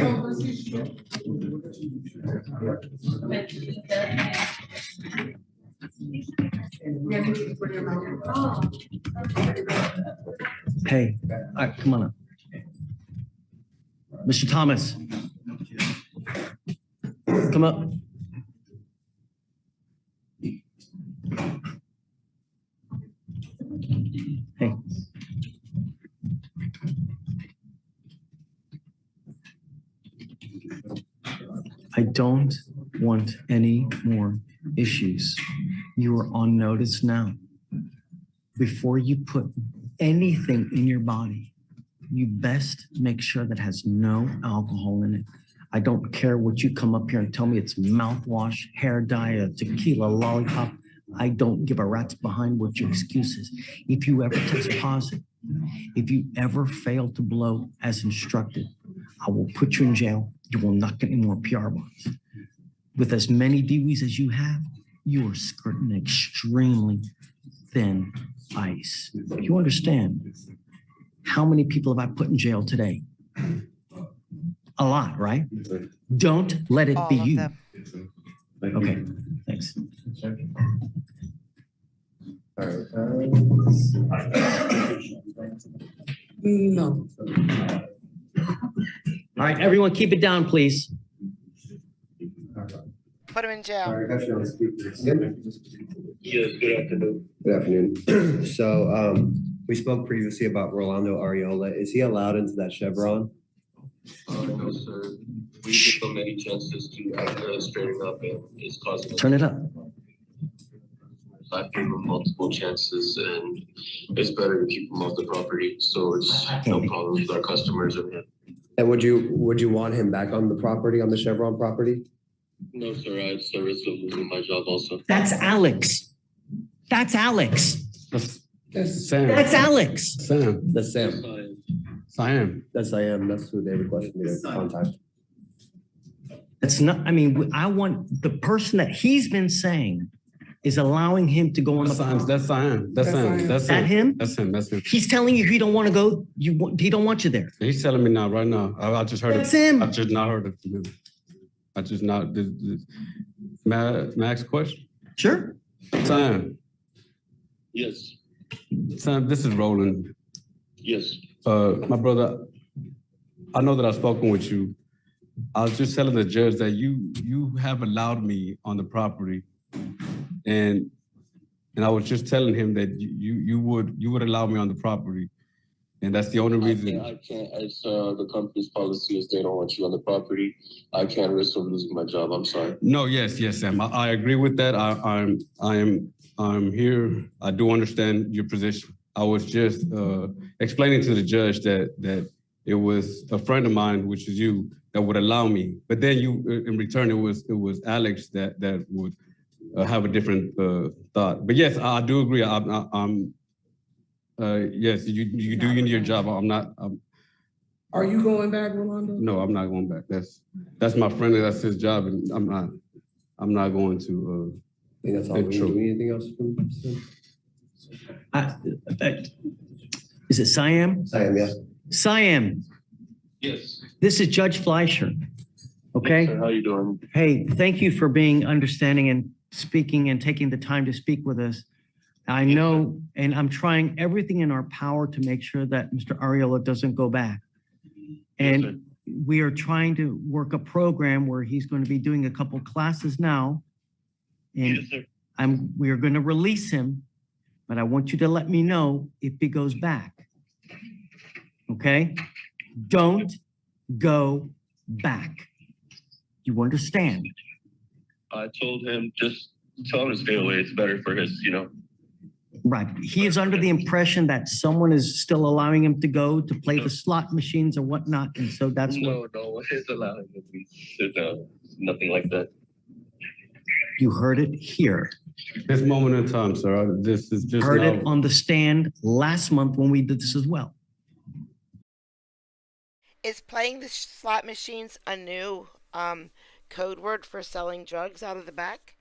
[SPEAKER 9] Hey, all right, come on up. Mr. Thomas. Come up. Hey. I don't want any more issues. You are on notice now. Before you put anything in your body, you best make sure that has no alcohol in it. I don't care what you come up here and tell me it's mouthwash, hair dye, a tequila, lollipop. I don't give a rat's behind what your excuse is. If you ever test positive, if you ever fail to blow as instructed, I will put you in jail. You will not get any more PR bonds. With as many DWIs as you have, you are skirting extremely thin ice. You understand? How many people have I put in jail today? A lot, right? Don't let it be you. Okay, thanks.
[SPEAKER 19] No.
[SPEAKER 9] All right, everyone, keep it down, please.
[SPEAKER 1] Put him in jail.
[SPEAKER 20] Yes, good afternoon. Good afternoon. So, we spoke previously about Rolando Ariola. Is he allowed into that Chevron?
[SPEAKER 21] No, sir. We give so many chances to actually straighten up and it's causing.
[SPEAKER 9] Turn it up.
[SPEAKER 21] I give him multiple chances and it's better to keep him off the property. So it's no problem with our customers or him.
[SPEAKER 20] And would you want him back on the property, on the Chevron property?
[SPEAKER 21] No, sir. I have service of losing my job also.
[SPEAKER 9] That's Alex. That's Alex.
[SPEAKER 12] That's Sam.
[SPEAKER 9] That's Alex.
[SPEAKER 12] Sam.
[SPEAKER 20] That's Sam.
[SPEAKER 12] Sam.
[SPEAKER 20] That's I am. That's who they requested me to contact.
[SPEAKER 9] That's not, I mean, I want the person that he's been saying is allowing him to go on the.
[SPEAKER 12] That's Sam. That's Sam. That's
[SPEAKER 9] that him?
[SPEAKER 12] That's him. That's him.
[SPEAKER 9] He's telling you he don't want to go. He don't want you there.
[SPEAKER 12] He's telling me now, right now. I just heard
[SPEAKER 9] That's
[SPEAKER 12] it.
[SPEAKER 9] him.
[SPEAKER 12] I just not heard it from him. I just not. May I ask a question?
[SPEAKER 9] Sure.
[SPEAKER 12] Sam.
[SPEAKER 21] Yes.
[SPEAKER 12] Sam, this is Roland.
[SPEAKER 21] Yes.
[SPEAKER 12] My brother, I know that I've spoken with you. I was just telling the judge that you have allowed me on the property, and I was just telling him that you would allow me on the property, and that's the only reason.
[SPEAKER 21] I can't. It's the company's policy is they don't want you on the property. I can't risk of losing my job. I'm sorry.
[SPEAKER 12] No, yes, Sam. I agree with that. I'm here. I do understand your position. I was just explaining to the judge that it was a friend of mine, which is you, that would allow me. But then you, in return, it was Alex that would have a different thought. But yes, I do agree. Yes, you do your job.
[SPEAKER 19] Are you going back, Rolando?
[SPEAKER 12] No, I'm not going back. That's my friend. That's his job, and I'm not going to.
[SPEAKER 20] I think that's all. We do anything else from?
[SPEAKER 9] Is it Siam?
[SPEAKER 20] Siam, yeah.
[SPEAKER 9] Siam.
[SPEAKER 21] Yes.
[SPEAKER 9] This is Judge Fleischer. Okay.
[SPEAKER 21] Yes, sir. How you doing?
[SPEAKER 9] Hey, thank you for being understanding and speaking and taking the time to speak with us. I know, and I'm trying everything in our power to make sure that Mr. Ariola doesn't go back. And we are trying to work a program where he's going to be doing a couple classes now. And
[SPEAKER 21] yes, sir.
[SPEAKER 9] we are going to release him, but I want you to let me know if he goes back. Okay? Don't go back. You understand?
[SPEAKER 21] I told him just tell him to stay away. It's better for his,
[SPEAKER 9] Right. He is under the impression that someone is still allowing him to go to play the slot machines or whatnot. And so that's
[SPEAKER 21] no one is allowing him to. There's nothing like that.
[SPEAKER 9] You heard it here.
[SPEAKER 12] This moment in time, sir. This is just
[SPEAKER 9] heard it on the stand last month when we did this as well.
[SPEAKER 1] Is playing the slot machines a new code word for selling drugs out of the back?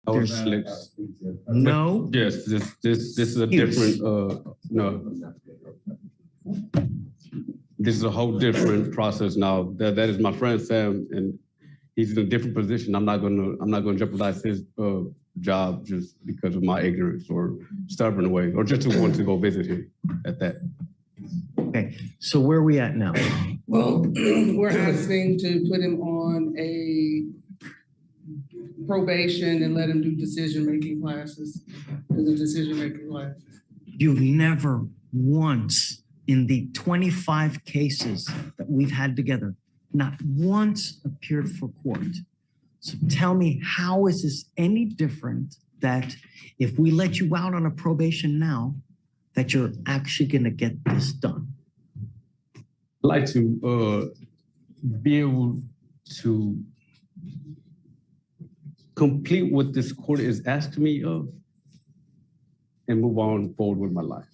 [SPEAKER 9] No.
[SPEAKER 12] Yes, this is a different no. This is a whole different process now. That is my friend Sam, and he's in a different position. I'm not gonna jeopardize his job just because of my ignorance or stubborn way, or just to want to go visit him at that.
[SPEAKER 9] Okay, so where are we at now?
[SPEAKER 19] Well, we're asking to put him on a probation and let him do decision-making classes. The decision-making class.
[SPEAKER 9] You've never once in the 25 cases that we've had together, not once appeared for court. So tell me, how is this any different that if we let you out on a probation now, that you're actually gonna get this done?
[SPEAKER 12] I'd like to be able to complete what this court is asking me of and move on forward with my life.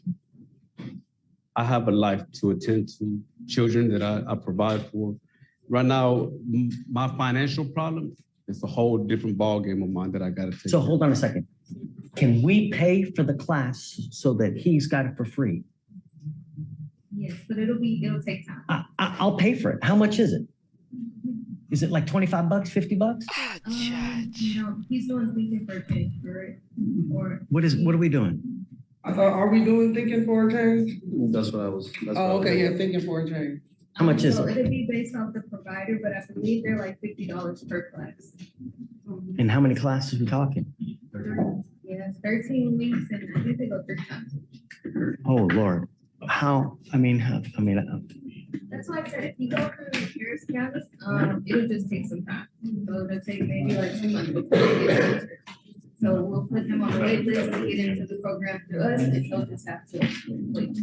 [SPEAKER 12] I have a life to attend to, children that I provide for. Right now, my financial problems, it's a whole different ballgame of mine that I gotta take.
[SPEAKER 9] So hold on a second. Can we pay for the class so that he's got it for free?
[SPEAKER 13] Yes, but it'll take time.
[SPEAKER 9] I'll pay for it. How much is it? Is it like $25, $50?
[SPEAKER 1] Judge.
[SPEAKER 13] He's doing weekend for it. Or
[SPEAKER 9] What are we doing?
[SPEAKER 19] I thought, are we doing thinking for a change?
[SPEAKER 21] That's what I was.
[SPEAKER 19] Oh, okay, yeah, thinking for a change.
[SPEAKER 9] How much is
[SPEAKER 13] so
[SPEAKER 9] it?
[SPEAKER 13] it'd be based off the provider, but I believe they're like $50 per class.
[SPEAKER 9] And how many classes are we talking?
[SPEAKER 13] Yeah, 13 weeks, and I think they go 3 times.
[SPEAKER 9] Oh, Lord.
[SPEAKER 13] That's why I said if you go through Harris County, it'll just take some time. So it'll take maybe like 2 months before they get answered. So we'll put them on the wait list to get into the program through us, and they'll just have to wait.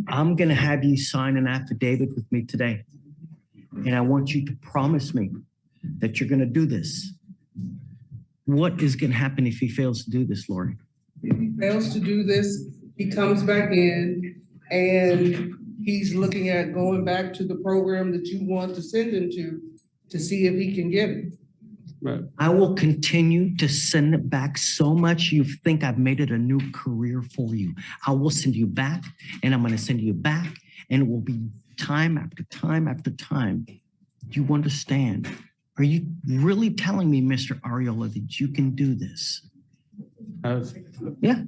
[SPEAKER 9] I'm going to have you sign an affidavit with me today. And I want you to promise me that you're going to do this. What is going to happen if he fails to do this, Lori?
[SPEAKER 19] If he fails to do this, he comes back in and he's looking at going back to the program that you want to send him to see if he can get it.
[SPEAKER 12] Right.
[SPEAKER 9] I will continue to send it back so much you think I've made it a new career for you. I will send you back, and I'm going to send you back, and it will be time after time after time. Do you understand? Are you really telling me, Mr. Ariola, that you can do this? Yeah.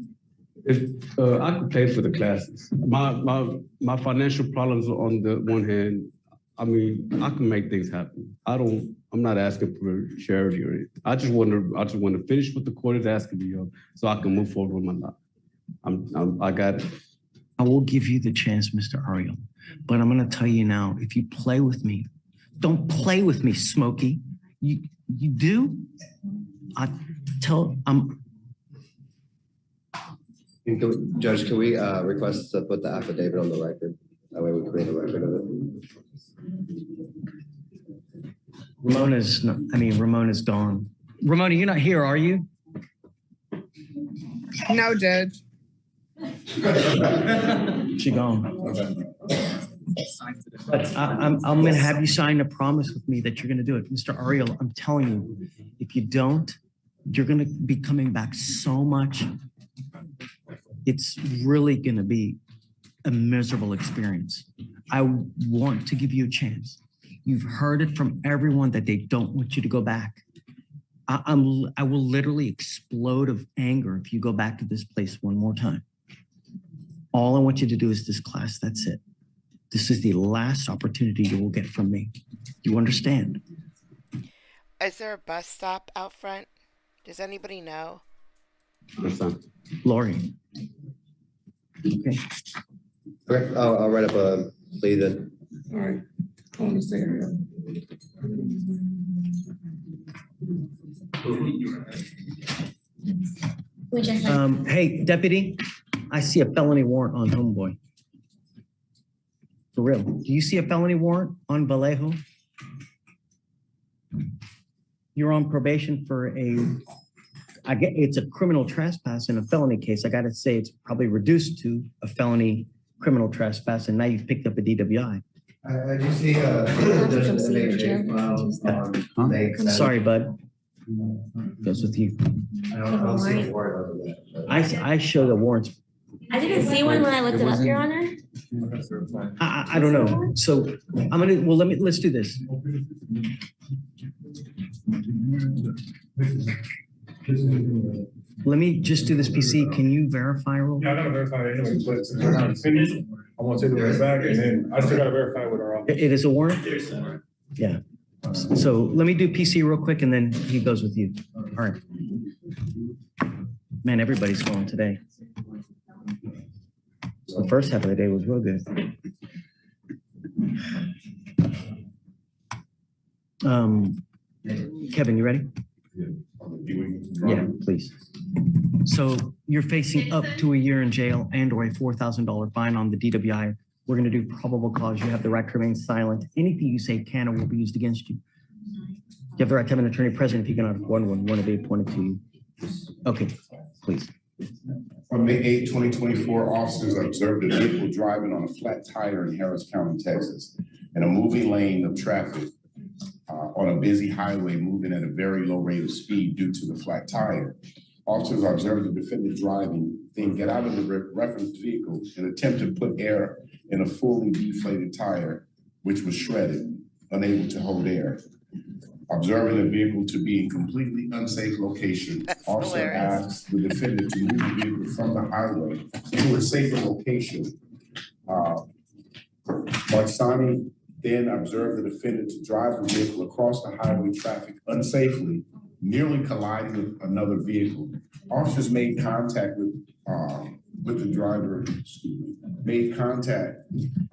[SPEAKER 12] I could pay for the classes. My financial problems on the one hand, I mean, I can make things happen. I'm not asking for charity or anything. I just want to finish what the court is asking me of so I can move forward with my life. I got it.
[SPEAKER 9] I will give you the chance, Mr. Ariola, but I'm going to tell you now, if you play with me, don't play with me, Smokey. You do?
[SPEAKER 20] Judge, can we request to put the affidavit on the record? That way we create a record of it.
[SPEAKER 9] Ramona's gone. Ramona, you're not here, are you?
[SPEAKER 4] No, Judge.
[SPEAKER 9] She gone. But I'm going to have you sign a promise with me that you're going to do it. Mr. Ariel, I'm telling you, if you don't, you're going to be coming back so much. It's really going to be a miserable experience. I want to give you a chance. You've heard it from everyone that they don't want you to go back. I will literally explode of anger if you go back to this place one more time. All I want you to do is this class. That's it. This is the last opportunity you will get from me. You understand?
[SPEAKER 1] Is there a bus stop out front? Does anybody know?
[SPEAKER 9] Lori. Okay.
[SPEAKER 20] Okay, I'll write up a plea then.
[SPEAKER 19] All right. I understand.
[SPEAKER 9] Hey, deputy, I see a felony warrant on Homeboy. For real. Do you see a felony warrant on Vallejo? You're on probation for it's a criminal trespass in a felony case. I got to say it's probably reduced to a felony criminal trespass, and now you've picked up a DWI.
[SPEAKER 20] I do see
[SPEAKER 9] Sorry, bud. Goes with you.
[SPEAKER 20] I don't see a warrant over that.
[SPEAKER 9] I show the warrants.
[SPEAKER 8] I didn't see one when I looked it up, Your Honor.
[SPEAKER 9] I don't know. So let's do this. Let me just do this PC. Can you verify?
[SPEAKER 22] Yeah, I gotta verify it anyway, but since we're not finished, I'm gonna take it right back, and then I still gotta verify with our office.
[SPEAKER 9] It is a warrant? Yeah. So let me do PC real quick, and then he goes with you. All right. Man, everybody's going today. The first half of the day was real good. Kevin, you ready? Yeah, please. So you're facing up to a year in jail and or a $4,000 fine on the DWI. We're going to do probable cause. You have the right to remain silent. Anything you say can or will be used against you. You have the right to have an attorney present if you cannot afford one to be appointed to you. Okay, please.
[SPEAKER 10] On May 8, 2024, officers observed a vehicle driving on a flat tire in Harris County, Texas, in a moving lane of traffic on a busy highway moving at a very low rate of speed due to the flat tire. Officers observed the defendant driving, then get out of the reference vehicle and attempt to put air in a fully deflated tire, which was shredded, unable to hold air. Observing the vehicle to be in completely unsafe location, officer
[SPEAKER 1] hilarious.
[SPEAKER 10] asked the defendant to move the vehicle from the highway to a safer location. Marsani then observed the defendant to drive the vehicle across the highway traffic unsafely, nearly colliding with another vehicle. Officers made contact with the driver,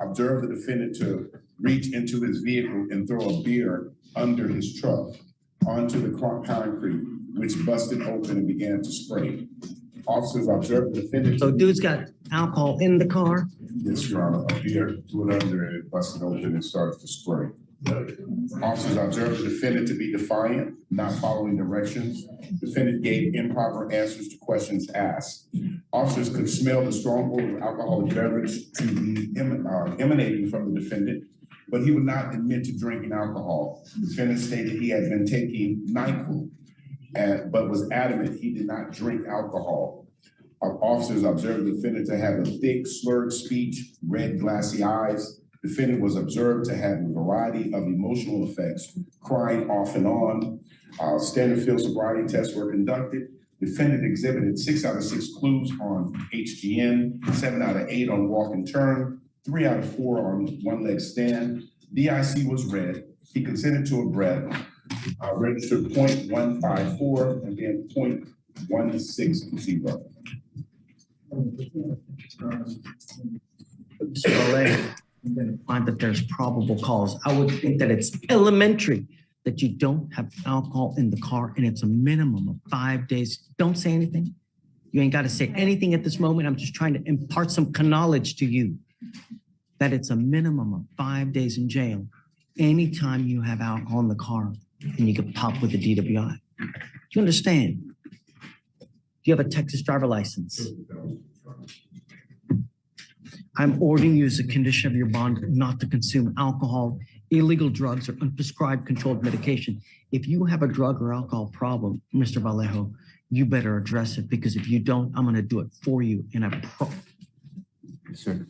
[SPEAKER 10] observed the defendant to reach into his vehicle and throw a beer under his truck onto the concrete, which busted open and began to spray. Officers observed the defendant.
[SPEAKER 9] So dude's got alcohol in the car?
[SPEAKER 10] Yes, Your Honor, a beer threw it under and it busted open and started to spray. Officers observed the defendant to be defiant, not following directions. Defendant gave improper answers to questions asked. Officers could smell the strong odor of alcoholic beverage to be emanating from the defendant, but he would not admit to drinking alcohol. The defendant stated he had been taking NyQuil, but was adamant he did not drink alcohol. Officers observed the defendant to have a thick, slurred speech, red, glassy eyes. Defendant was observed to have a variety of emotional effects, crying off and on. Standard field sobriety tests were conducted. Defendant exhibited 6 out of 6 clues on HGN, 7 out of 8 on walk and turn, 3 out of 4 on one-leg stand. DIC was read. He consented to a breath, registered 0.154 and then 0.160.
[SPEAKER 9] Find that there's probable cause. I would think that it's elementary that you don't have alcohol in the car and it's a minimum of 5 days. Don't say anything. You ain't got to say anything at this moment. I'm just trying to impart some knowledge to you that it's a minimum of 5 days in jail anytime you have alcohol in the car and you get popped with a DWI. Do you understand? Do you have a Texas driver license? I'm ordering you as a condition of your bond not to consume alcohol, illegal drugs, or unprescribed controlled medication. If you have a drug or alcohol problem, Mr. Vallejo, you better address it, because if you don't, I'm going to do it for you. And
[SPEAKER 12] Yes, sir.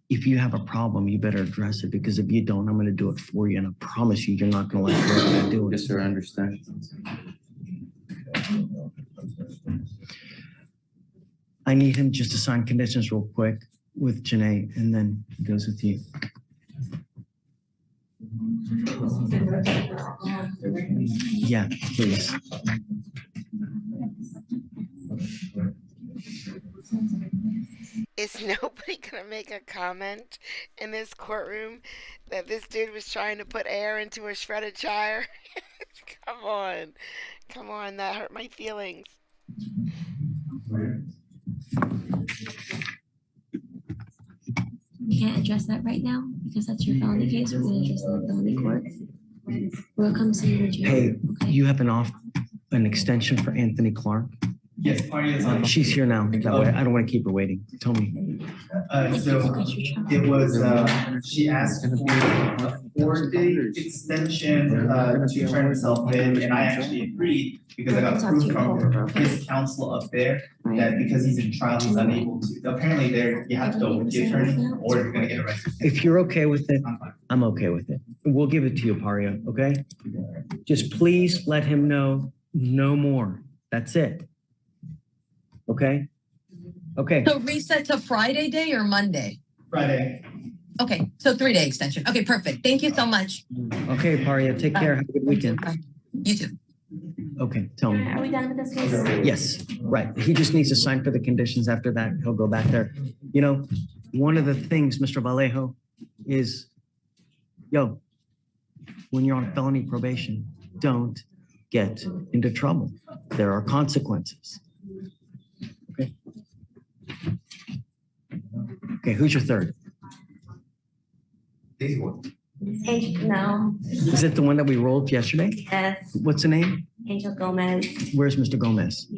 [SPEAKER 9] If you have a problem, you better address it, because if you don't, I'm going to do it for you. And I promise you, you're not going to like what I do.
[SPEAKER 12] Yes, sir, I understand.
[SPEAKER 9] I need him just to sign conditions real quick with Janae, and then he goes with you. Yeah, please.
[SPEAKER 1] Is nobody gonna make a comment in this courtroom that this dude was trying to put air into a shredded tire? Come on, that hurt my feelings.
[SPEAKER 8] We can't address that right now because that's your felony case. We're going to address that in felony court. We'll come see you in jail.
[SPEAKER 9] Hey, you have an extension for Anthony Clark?
[SPEAKER 14] Yes, party is on.
[SPEAKER 9] She's here now. That way, I don't want to keep her waiting. Tell me.
[SPEAKER 14] So it was, she asked for a 4-day extension to turn herself in, and I actually agreed because I got proof from his counsel up there that because he's in trial, he's unable to. Apparently, there you have to go with the attorney, or you're gonna get arrested.
[SPEAKER 9] If you're okay with it, I'm okay with it. We'll give it to you, Paria. Okay? Just please let him know no more. That's it. Okay? Okay.
[SPEAKER 4] So reset to Friday day or Monday?
[SPEAKER 14] Friday.
[SPEAKER 4] Okay, so 3-day extension. Okay, perfect. Thank you so much.
[SPEAKER 9] Okay, Paria. Take care. Have a good weekend.
[SPEAKER 4] You too.
[SPEAKER 9] Okay, tell me.
[SPEAKER 8] Are we done with this case?
[SPEAKER 9] Yes, right. He just needs to sign for the conditions. After that, he'll go back there. You know, one of the things, Mr. Vallejo, is, when you're on felony probation, don't get into trouble. There are consequences. Okay. Okay, who's your third?
[SPEAKER 20] Easy one.
[SPEAKER 8] Angel, no.
[SPEAKER 9] Is it the one that we rolled yesterday?
[SPEAKER 8] Yes.
[SPEAKER 9] What's the name?
[SPEAKER 8] Angel Gomez.
[SPEAKER 9] Where's Mr. Gomez?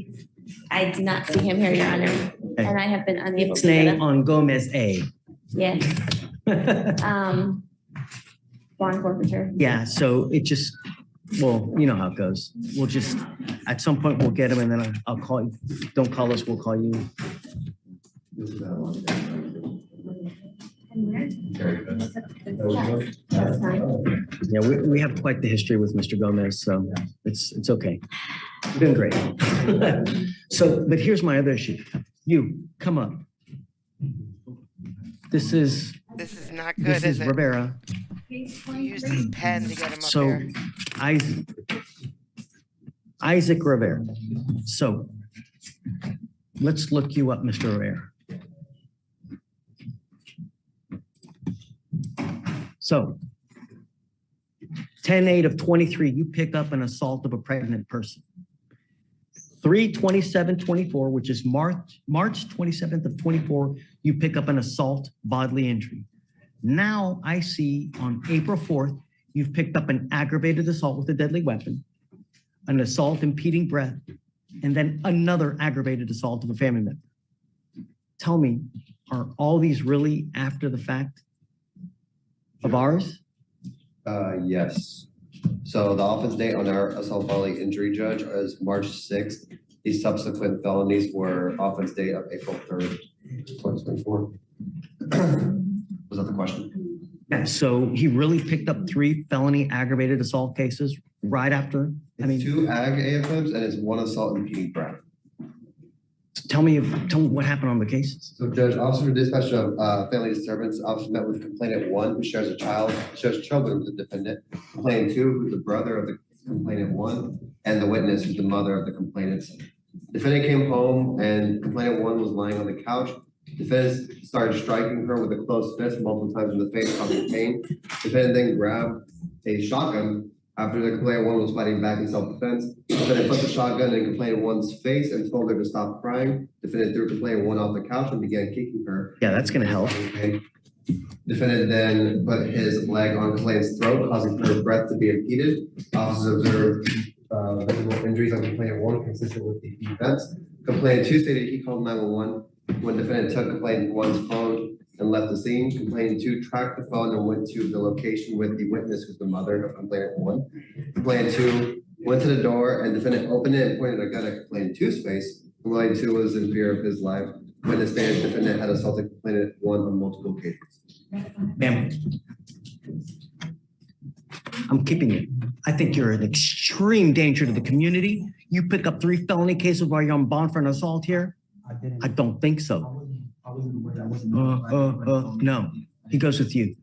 [SPEAKER 8] I do not see him here, Your Honor, and I have been unable
[SPEAKER 9] His
[SPEAKER 8] to.
[SPEAKER 9] name on Gomez A.
[SPEAKER 8] Yes. Bond forfeiture.
[SPEAKER 9] Yeah, so it just, well, you know how it goes. We'll just, at some point, we'll get him, and then I'll call you. Don't call us, we'll call you.
[SPEAKER 8] That's fine.
[SPEAKER 9] Yeah, we have quite the history with Mr. Gomez, so it's okay. You're doing great. So, but here's my other issue. You, come up. This is
[SPEAKER 1] not good,
[SPEAKER 9] This is
[SPEAKER 1] is it?
[SPEAKER 9] Rivera.
[SPEAKER 1] He used his pen to get him up
[SPEAKER 9] So,
[SPEAKER 1] here.
[SPEAKER 9] Isaac Rivera. So, let's look you up, Mr. Rivera. So, 10/8 of 23, you pick up an assault of a pregnant person. 3/27/24, which is March 27th of 24, you pick up an assault bodily injury. Now I see on April 4th, you've picked up an aggravated assault with a deadly weapon, an assault impeding breath, and then another aggravated assault of a family member. Tell me, are all these really after the fact of ours?
[SPEAKER 20] Yes. So the offense date on our assault bodily injury judge is March 6th. These subsequent felonies were offense date of April 3rd, 2024. Was that the question?
[SPEAKER 9] Yeah, so he really picked up 3 felony aggravated assault cases right after?
[SPEAKER 20] It's 2 ag AFMs and it's 1 assault impeding breath.
[SPEAKER 9] Tell me what happened on the cases.
[SPEAKER 20] So Judge, officer dispatch of family disturbance, officer met with complainant 1 who shares children with the defendant, complainant 2 who's the brother of the complainant 1, and the witness who's the mother of the complainants. Defendant came home and complainant 1 was lying on the couch. Defendant started striking her with a closed fist multiple times in the face, causing pain. Defendant then grabbed a shotgun after the complainant 1 was fighting back in self-defense. Defendant put the shotgun in complainant 1's face and told her to stop crying. Defendant threw complainant 1 off the couch and began kicking her.
[SPEAKER 9] Yeah, that's gonna help.
[SPEAKER 20] Defendant then put his leg on complainant's throat, causing her breath to be impeded. Officers observed visible injuries on complainant 1 consistent with the events. Complainant 2 stated he called 911 when defendant took complainant 1's phone and left the scene. Complainant 2 tracked the phone and went to the location with the witness, who's the mother of complainant 1. Complainant 2 went to the door and defendant opened it and pointed a gun at complainant 2's face. Complainant 2 was in fear of his life. Witness stated defendant had assaulted complainant 1 on multiple occasions.
[SPEAKER 9] Ma'am, I'm keeping you. I think you're an extreme danger to the community. You pick up 3 felony cases while you're on bond for an assault here? I don't think so. No, he goes with you.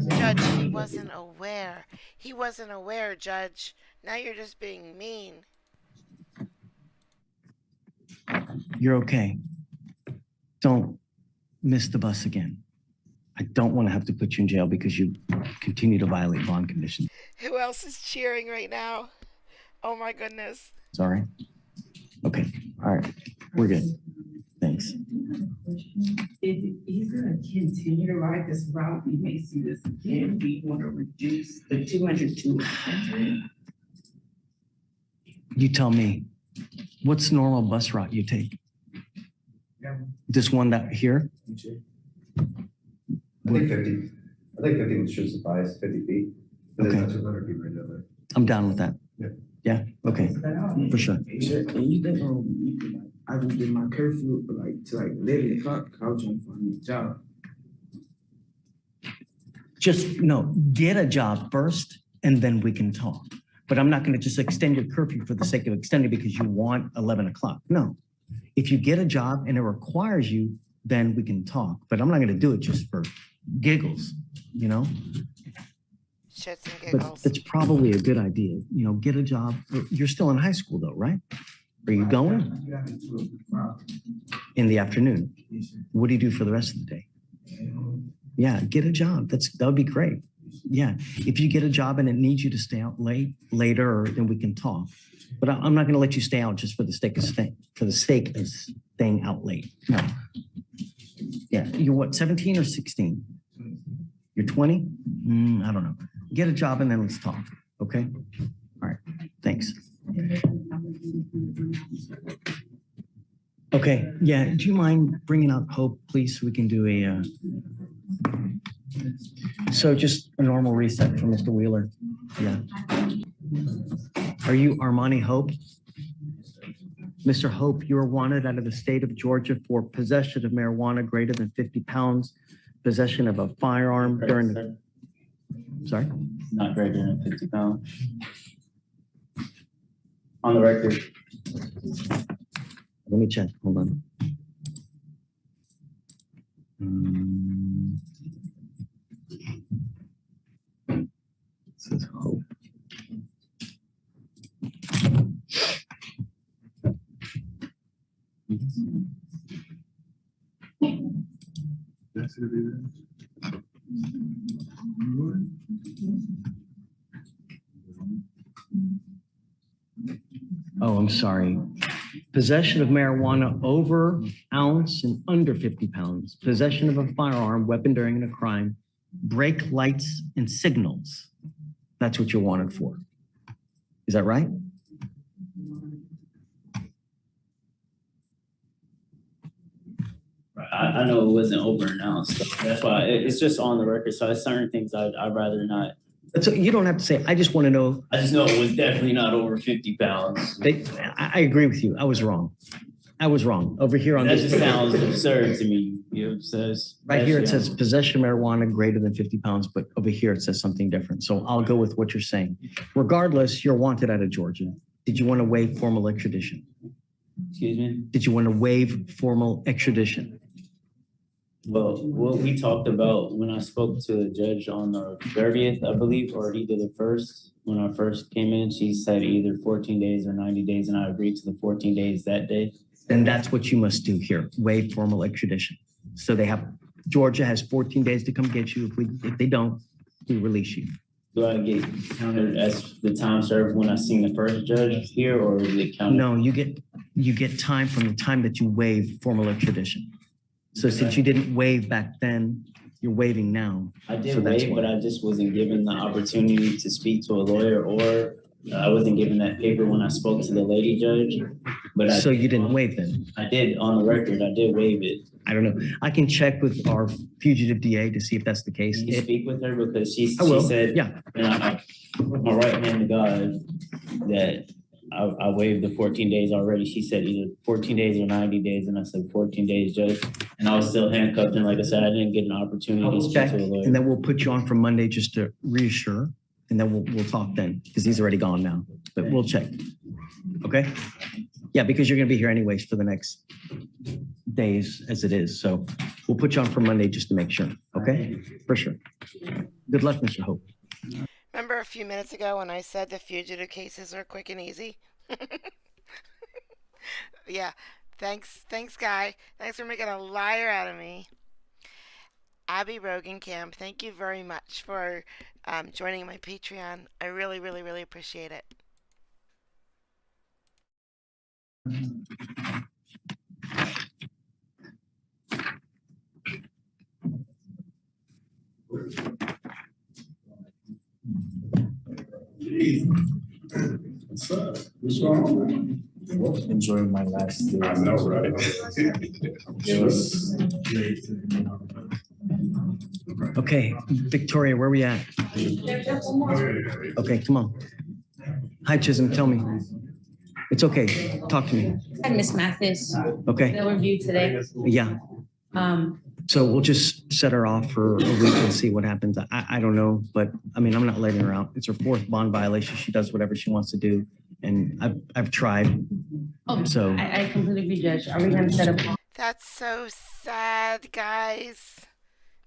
[SPEAKER 1] Judge, he wasn't aware. He wasn't aware, Judge. Now you're just being mean.
[SPEAKER 9] You're okay. Don't miss the bus again. I don't want to have to put you in jail because you continue to violate bond conditions.
[SPEAKER 1] Who else is cheering right now? Oh my goodness.
[SPEAKER 9] Sorry. Okay. All right. We're good. Thanks.
[SPEAKER 5] If he's gonna continue to ride this route, we may see this again. We want to reduce the 200 to 100.
[SPEAKER 9] You tell me, what's the normal bus route you take? This one that here?
[SPEAKER 20] I think 50. I think 50 should suffice, 50 feet. But
[SPEAKER 9] Okay.
[SPEAKER 20] there's 200 feet right down there.
[SPEAKER 9] I'm down with that.
[SPEAKER 20] Yeah.
[SPEAKER 9] Yeah, okay, for sure.
[SPEAKER 7] And you think you could, like, I can get my curfew to 11 o'clock, I was trying to find a job.
[SPEAKER 9] Just, no, get a job first and then we can talk. But I'm not gonna just extend your curfew for the sake of extending because you want 11 o'clock. No. If you get a job and it requires you, then we can talk. But I'm not gonna do it just for giggles, you know?
[SPEAKER 1] Shits and
[SPEAKER 9] But
[SPEAKER 1] giggles.
[SPEAKER 9] it's probably a good idea, you know, get a job. You're still in high school though, right? Are you going? In the afternoon? What do you do for the rest of the day? Yeah, get a job. that would be great. Yeah, if you get a job and it needs you to stay out later, then we can talk. But I'm not gonna let you stay out just for the sake of staying out late. No. Yeah, you're what, 17 or 16? You're 20? I don't know. Get a job and then let's talk, okay? All right, thanks. Okay, yeah, do you mind bringing out Hope, please, so we can do a, so just a normal reset for Mr. Wheeler. Yeah. Are you Armani Hope? Mr. Hope, you are wanted out of the state of Georgia for possession of marijuana greater than 50 pounds, possession of a firearm during the, sorry?
[SPEAKER 2] Not greater than 50 pounds. On the record.
[SPEAKER 9] Let me check, hold on. This is Hope. Oh, I'm sorry. Possession of marijuana over ounce and under 50 pounds. Possession of a firearm, weapon during a crime, brake lights and signals. That's what you're wanted for. Is that right?
[SPEAKER 2] I know it wasn't over-announced, so that's why it's just on the record. So there's certain things I'd rather not.
[SPEAKER 9] So you don't have to say, I just want to know.
[SPEAKER 2] I just know it was definitely not over 50 pounds.
[SPEAKER 9] I agree with you. I was wrong. Over here on
[SPEAKER 2] That
[SPEAKER 9] this.
[SPEAKER 2] just sounds absurd to me. It says.
[SPEAKER 9] Right here, it says possession of marijuana greater than 50 pounds, but over here it says something different. So I'll go with what you're saying. Regardless, you're wanted out of Georgia. Did you want to waive formal extradition?
[SPEAKER 2] Excuse me?
[SPEAKER 9] Did you want to waive formal extradition?
[SPEAKER 2] Well, what we talked about when I spoke to the judge on the 30th, I believe, or either the first, when I first came in, she said either 14 days or 90 days, and I agreed to the 14 days that day.
[SPEAKER 9] Then that's what you must do here, waive formal extradition. So Georgia has 14 days to come get you. If they don't, we release you.
[SPEAKER 2] Do I get counted as the time served when I seen the first judge here, or is it counted?
[SPEAKER 9] No, you get time from the time that you waive formal extradition. So since you didn't waive back then, you're waiving now.
[SPEAKER 2] I did waive, but I just wasn't given the opportunity to speak to a lawyer, or I wasn't given that paper when I spoke to the lady judge. But
[SPEAKER 9] So you didn't waive then?
[SPEAKER 2] I did, on the record, I did waive it.
[SPEAKER 9] I don't know. I can check with our fugitive DA to see if that's the case.
[SPEAKER 2] Can you speak with her, because she
[SPEAKER 9] will,
[SPEAKER 2] said,
[SPEAKER 9] yeah.
[SPEAKER 2] And my right hand to God, that I waived the 14 days already. She said either 14 days or 90 days, and I said 14 days, Judge. And I was still handcuffed, and like I said, I didn't get an opportunity to speak to a lawyer.
[SPEAKER 9] And then we'll put you on for Monday just to reassure, and then we'll talk then, because he's already gone now, but we'll check. Okay? Yeah, because you're gonna be here anyways for the next days as it is. So we'll put you on for Monday just to make sure, okay? For sure. Good luck, Mr. Hope.
[SPEAKER 1] Remember a few minutes ago when I said the fugitive cases are quick and easy? Yeah, thanks, Guy. Thanks for making a liar out of me. Abby Rogenkamp, thank you very much for joining my Patreon. I really, really, really appreciate it.
[SPEAKER 22] What's up? What's going on?
[SPEAKER 2] Enjoying my last day.
[SPEAKER 22] I know, right?
[SPEAKER 2] It was
[SPEAKER 9] Okay, Victoria, where are we at? Okay, come on. Hi, Chisholm, tell me. It's okay, talk to me.
[SPEAKER 3] I Miss Mathis.
[SPEAKER 9] Okay.
[SPEAKER 3] They'll review today.
[SPEAKER 9] Yeah, so we'll just set her off for a week and see what happens. I don't know, but I mean, I'm not letting her out. It's her 4th bond violation. She does whatever she wants to do. And I've tried, so.
[SPEAKER 3] I completely agree, Judge. Are we gonna set up?
[SPEAKER 1] That's so sad, guys.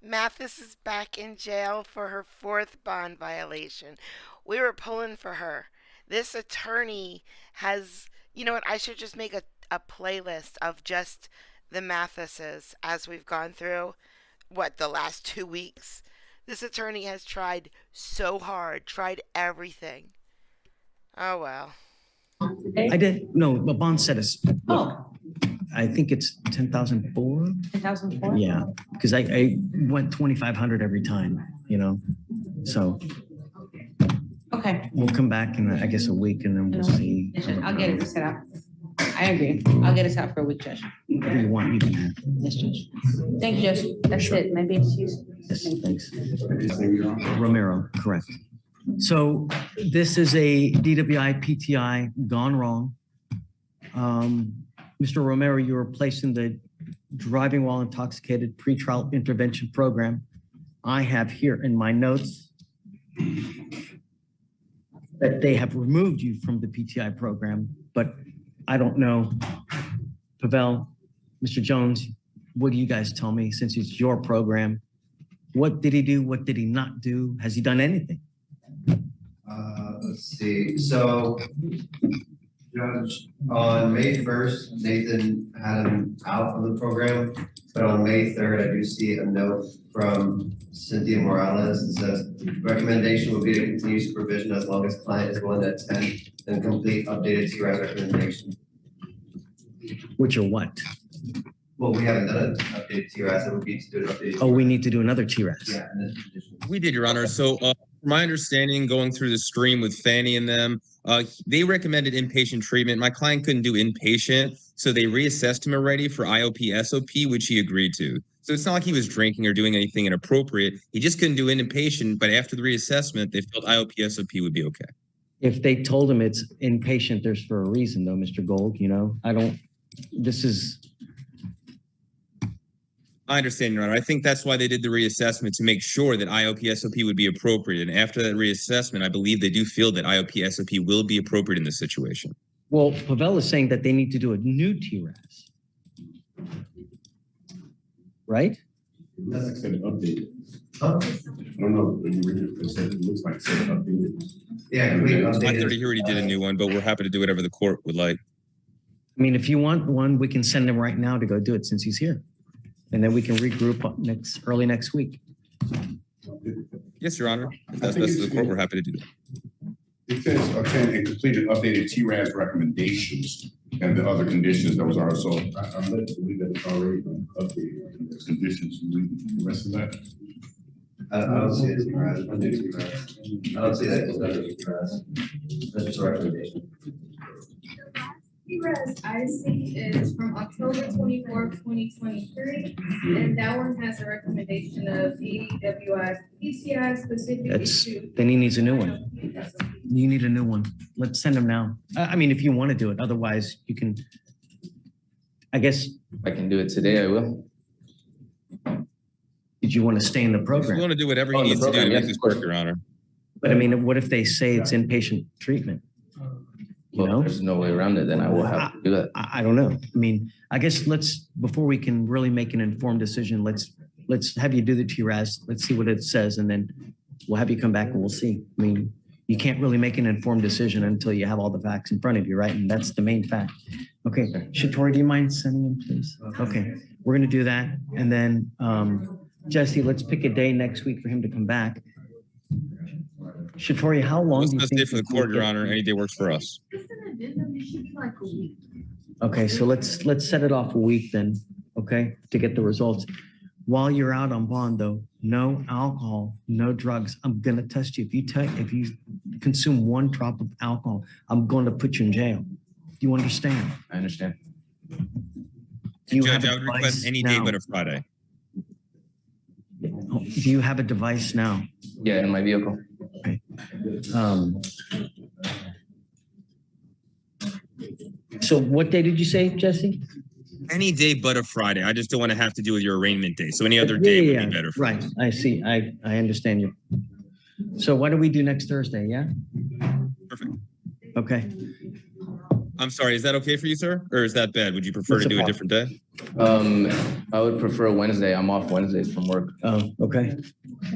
[SPEAKER 1] Mathis is back in jail for her 4th bond violation. We were pulling for her. This attorney has, you know what, I should just make a playlist of just the Mathises as we've gone through, the last 2 weeks. This attorney has tried so hard, tried everything. Oh, well.
[SPEAKER 9] I did, no, the bond set is, I think it's 10,004.
[SPEAKER 3] 10,004?
[SPEAKER 9] Yeah, because I went 2,500 every time, you know, so.
[SPEAKER 3] Okay.
[SPEAKER 9] We'll come back in, I guess, a week and then we'll see.
[SPEAKER 3] I'll get it set up. I agree. I'll get it set up for a week, Judge.
[SPEAKER 9] Whatever you want, you can have.
[SPEAKER 3] Yes, Judge. Thank you, Judge. That's it. Maybe excuse.
[SPEAKER 9] Yes, thanks. Romero, correct. So this is a DWI PTI gone wrong. Mr. Romero, you were placed in the driving while intoxicated pretrial intervention program. I have here in my notes that they have removed you from the PTI program, but I don't know. Pavel, Mr. Jones, what do you guys tell me since it's your program? What did he do? What did he not do? Has he done anything?
[SPEAKER 20] Let's see, so Judge, on May 1st, Nathan had him out of the program, but on May 3rd, I do see a note from Cynthia Morales that says, recommendation would be to continue supervision as long as client is willing to attend and complete updated TRAS recommendation.
[SPEAKER 9] Which are what?
[SPEAKER 20] Well, we haven't done an updated TRAS, it would be to do an updated.
[SPEAKER 9] Oh, we need to do another TRAS.
[SPEAKER 20] Yeah.
[SPEAKER 6] We did, Your Honor. So my understanding going through the stream with Fanny and them, they recommended inpatient treatment. My client couldn't do inpatient, so they reassessed him already for IOP SOP, which he agreed to. So it's not like he was drinking or doing anything inappropriate. He just couldn't do inpatient, but after the reassessment, they felt IOP SOP would be okay.
[SPEAKER 9] If they told him it's inpatient, there's for a reason though, Mr. Gold, you know,
[SPEAKER 6] I understand, Your Honor. I think that's why they did the reassessment, to make sure that IOP SOP would be appropriate. And after that reassessment, I believe they do feel that IOP SOP will be appropriate in this situation.
[SPEAKER 9] Well, Pavel is saying that they need to do a new TRAS. Right?
[SPEAKER 10] That's like said updated. Huh? I don't know, when you read it, it said, it looks like it said updated.
[SPEAKER 20] Yeah,
[SPEAKER 6] I thought he already did a new one, but we're happy to do whatever the court would like.
[SPEAKER 9] I mean, if you want one, we can send him right now to go do it since he's here. And then we can regroup up early next week.
[SPEAKER 6] Yes, Your Honor. If that's best for the court, we're happy to do that.
[SPEAKER 10] It says attend and completed updated TRAS recommendations and the other conditions that was also, I'm led to believe that it's already been updated. And there's conditions, you read the rest of that.
[SPEAKER 20] I don't see it, TRAS. I don't see that as a TRAS. That's just a recommendation.
[SPEAKER 13] TRAS I see is from October 24th, 2023, and that one has a recommendation of EWI PCI specific issue.
[SPEAKER 9] Then he needs a new one. You need a new one. Let's send him now. I mean, if you want to do it, otherwise you can, I guess.
[SPEAKER 11] If I can do it today, I will.
[SPEAKER 9] Did you want to stay in the program?
[SPEAKER 6] We want to do whatever he needs to do to make this work, Your Honor.
[SPEAKER 9] But I mean, what if they say it's inpatient treatment? You know,
[SPEAKER 11] there's no way around it, then I will have to do that.
[SPEAKER 9] I don't know. I mean, I guess before we can really make an informed decision, let's have you do the TRAS. Let's see what it says, and then we'll have you come back and we'll see. I mean, you can't really make an informed decision until you have all the facts in front of you, right? And that's the main fact. Okay, Shatori, do you mind sending him, please? Okay, we're gonna do that. And then Jesse, let's pick a day next week for him to come back. Shatori, how long do you think?
[SPEAKER 6] Day for the court, Your Honor. Any day works for us.
[SPEAKER 9] Okay, so let's set it off a week then, okay, to get the results. While you're out on bond though, no alcohol, no drugs. I'm gonna test you. If you consume one drop of alcohol, I'm going to put you in jail. Do you understand?
[SPEAKER 11] I understand.
[SPEAKER 6] Judge, I would request any day but a Friday.
[SPEAKER 9] Do you have a device now?
[SPEAKER 11] Yeah, in my vehicle.
[SPEAKER 9] Okay. So what day did you say, Jesse?
[SPEAKER 6] Any day but a Friday. I just don't want to have to do with your arraignment day. So any other day would be better for
[SPEAKER 9] right. I see. I understand you. So what do we do next Thursday? Yeah?
[SPEAKER 6] Perfect.
[SPEAKER 9] Okay.
[SPEAKER 6] I'm sorry, is that okay for you, sir? Or is that bad? Would you prefer to do a different day?
[SPEAKER 11] I would prefer Wednesday. I'm off Wednesdays from work.
[SPEAKER 9] Oh, okay.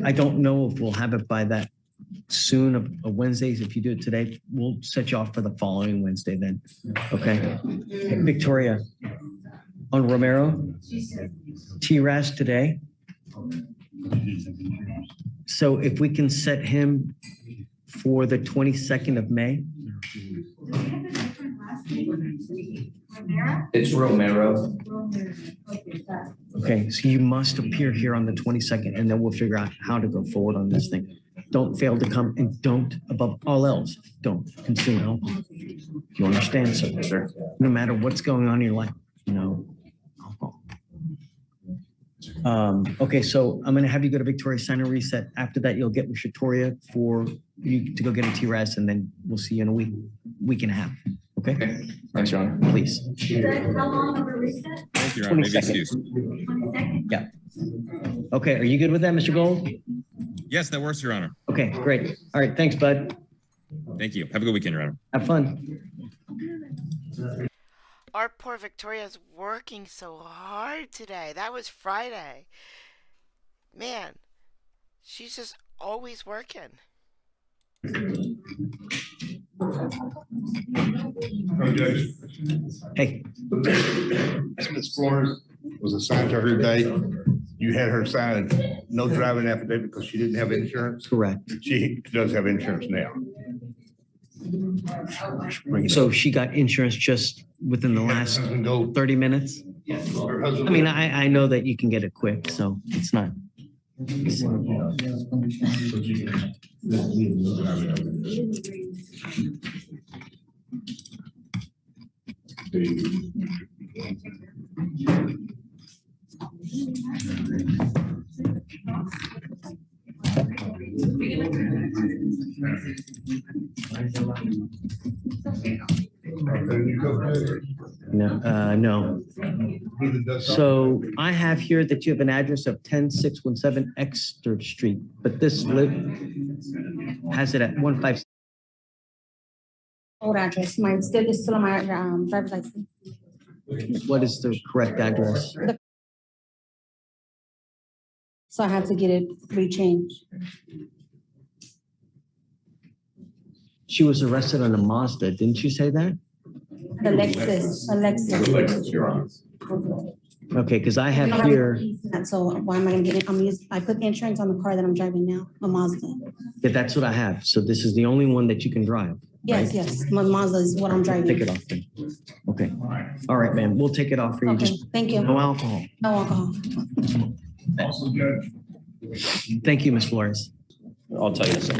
[SPEAKER 9] I don't know if we'll have it by that soon of Wednesdays. If you do it today, we'll set you off for the following Wednesday then. Okay. Hey, Victoria, on Romero, TRAS today. So if we can set him for the 22nd of May.
[SPEAKER 11] It's Romero.
[SPEAKER 9] Okay, so you must appear here on the 22nd, and then we'll figure out how to go forward on this thing. Don't fail to come, and don't, above all else, don't consume alcohol. You understand, sir? No matter what's going on in your life, no alcohol. Okay, so I'm gonna have you go to Victoria, sign a reset. After that, you'll get with Shatoria for you to go get a TRAS, and then we'll see you in a week and a half. Okay. Okay?
[SPEAKER 11] Thanks, Your Honor.
[SPEAKER 9] Please.
[SPEAKER 13] How long of a recess?
[SPEAKER 6] Thank you, Your Honor. May be
[SPEAKER 9] 22nd.
[SPEAKER 6] excused.
[SPEAKER 13] 22nd?
[SPEAKER 9] Yeah. Okay, are you good with that, Mr. Gold?
[SPEAKER 6] Yes, that works, Your Honor.
[SPEAKER 9] Okay, great. All right, thanks, bud.
[SPEAKER 6] Thank you. Have a good weekend, Your Honor.
[SPEAKER 9] Have fun.
[SPEAKER 1] Our poor Victoria's working so hard today. That was Friday. Man, she's just always working.
[SPEAKER 9] Hey.
[SPEAKER 22] Ms. Flores was assigned to her today. You had her sign a no driving affidavit because she didn't have insurance.
[SPEAKER 9] Correct.
[SPEAKER 22] She does have insurance now.
[SPEAKER 9] So she got insurance just within the last 30 minutes? I mean, I know that you can get it quick, so it's not. No. So I have here that you have an address of 10617 Exeter Street, but this has it at 15.
[SPEAKER 15] Old address, mine still is still on my driver's license.
[SPEAKER 9] What is the correct address?
[SPEAKER 15] So I had to get it rechanged.
[SPEAKER 9] She was arrested on a Mazda, didn't you say that?
[SPEAKER 15] Alexis.
[SPEAKER 9] Okay, because I have here,
[SPEAKER 15] So why am I gonna get it? I put insurance on the car that I'm driving now, a Mazda.
[SPEAKER 9] yeah, that's what I have. So this is the only one that you can drive.
[SPEAKER 15] Yes, yes, my Mazda is what I'm driving.
[SPEAKER 9] Take it off then. Okay. All right, man, we'll take it off for you.
[SPEAKER 15] Okay,
[SPEAKER 9] Just
[SPEAKER 15] thank you.
[SPEAKER 9] no alcohol.
[SPEAKER 15] No alcohol.
[SPEAKER 9] Thank you, Ms. Flores.
[SPEAKER 2] I'll tell you so.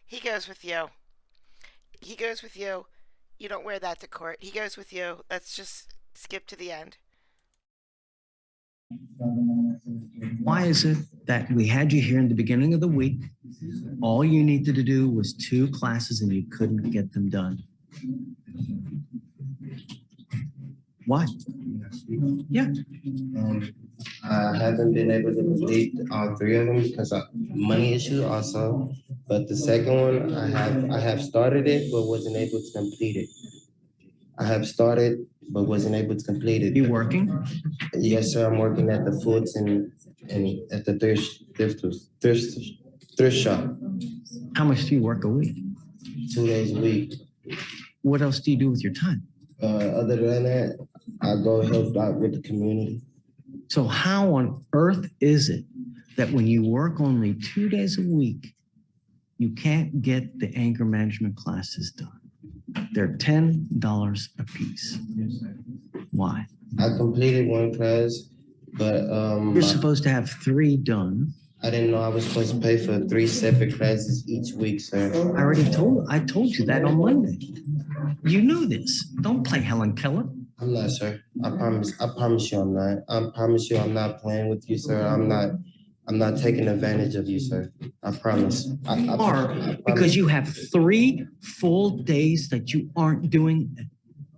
[SPEAKER 1] He goes with you. He goes with you. You don't wear that to court. He goes with you. Let's just skip to the end.
[SPEAKER 9] Why is it that we had you here in the beginning of the week? All you needed to do was 2 classes and you couldn't get them done. Why? Yeah.
[SPEAKER 16] I haven't been able to complete all 3 of them because of money issue also. But the second one, I have started it, but wasn't able to complete it. I have started, but wasn't able to complete it.
[SPEAKER 9] You working?
[SPEAKER 16] Yes, sir. I'm working at the Fulton and at the thrift shop.
[SPEAKER 9] How much do you work a week?
[SPEAKER 16] 2 days a week.
[SPEAKER 9] What else do you do with your time?
[SPEAKER 16] Other than that, I go help out with the community.
[SPEAKER 9] So how on earth is it that when you work only 2 days a week, you can't get the anger management classes done? They're $10 a piece. Why?
[SPEAKER 16] I completed 1 class, but
[SPEAKER 9] you're supposed to have 3 done.
[SPEAKER 16] I didn't know I was supposed to pay for 3 separate classes each week, sir.
[SPEAKER 9] I told you that on Monday. You knew this. Don't play Helen Keller.
[SPEAKER 16] I'm not, sir. I promise you I'm not. I promise you I'm not playing with you, sir. I'm not taking advantage of you, sir. I promise.
[SPEAKER 9] You are, because you have 3 full days that you aren't doing a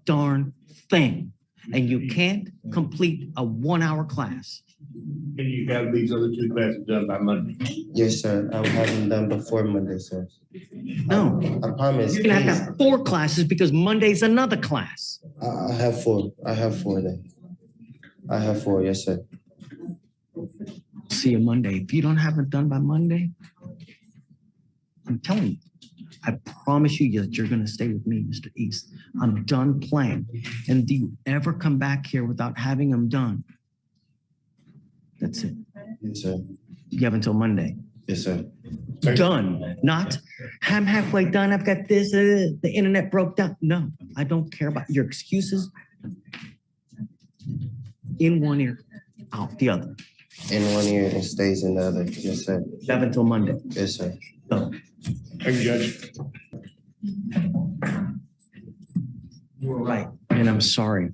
[SPEAKER 9] darn thing. And you can't complete a 1-hour class.
[SPEAKER 22] And you have these other 2 classes done by Monday?
[SPEAKER 16] Yes, sir. I will have them done before Monday, sir.
[SPEAKER 9] No.
[SPEAKER 16] I promise.
[SPEAKER 9] You're gonna have to have 4 classes because Monday's another class.
[SPEAKER 16] I have 4. I have 4 then. I have 4, yes, sir.
[SPEAKER 9] See you Monday. If you don't have it done by Monday, I'm telling you, I promise you that you're going to stay with me, Mr. East. I'm done playing. And do you ever come back here without having them done? That's it.
[SPEAKER 16] Yes, sir.
[SPEAKER 9] You have until Monday.
[SPEAKER 16] Yes, sir.
[SPEAKER 9] Done. Not, I'm halfway done. I've got this. The internet broke down. No, I don't care about your excuses. In one ear, out the other.
[SPEAKER 16] In one ear and stays in the other. Yes, sir.
[SPEAKER 9] You have until Monday.
[SPEAKER 16] Yes, sir.
[SPEAKER 9] Go.
[SPEAKER 22] Thank you, Judge.
[SPEAKER 9] Right. And I'm sorry.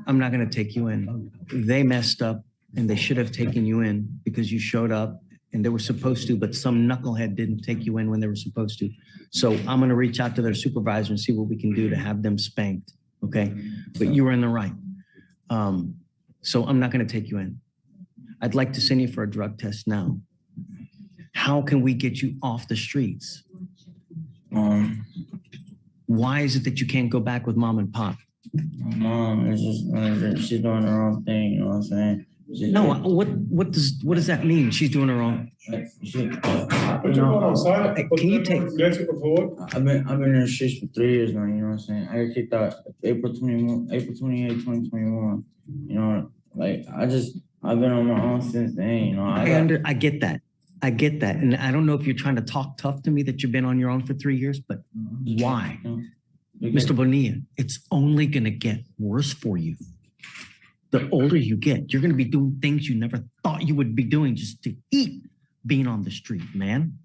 [SPEAKER 9] I'm not going to take you in. They messed up. and they should have taken you in because you showed up and they were supposed to, but some knucklehead didn't take you in when they were supposed to. So I'm gonna reach out to their supervisor and see what we can do to have them spanked, okay? But you were in the right. So I'm not gonna take you in. I'd like to send you for a drug test now. How can we get you off the streets? Why is it that you can't go back with mom and pop?
[SPEAKER 2] Mom is just, she's doing her own thing, you know what I'm saying?
[SPEAKER 9] No, what does that mean? She's doing her own. Can you take?
[SPEAKER 2] I've been in the streets for 3 years now, you know what I'm saying? I got kicked out April 28, 2021. You know, like I've been on my own since then, you know.
[SPEAKER 9] I get that. I get that. And I don't know if you're trying to talk tough to me that you've been on your own for 3 years, but why? Mr. Bonilla, it's only gonna get worse for you. The older you get, you're gonna be doing things you never thought you would be doing just to eat being on the street, man.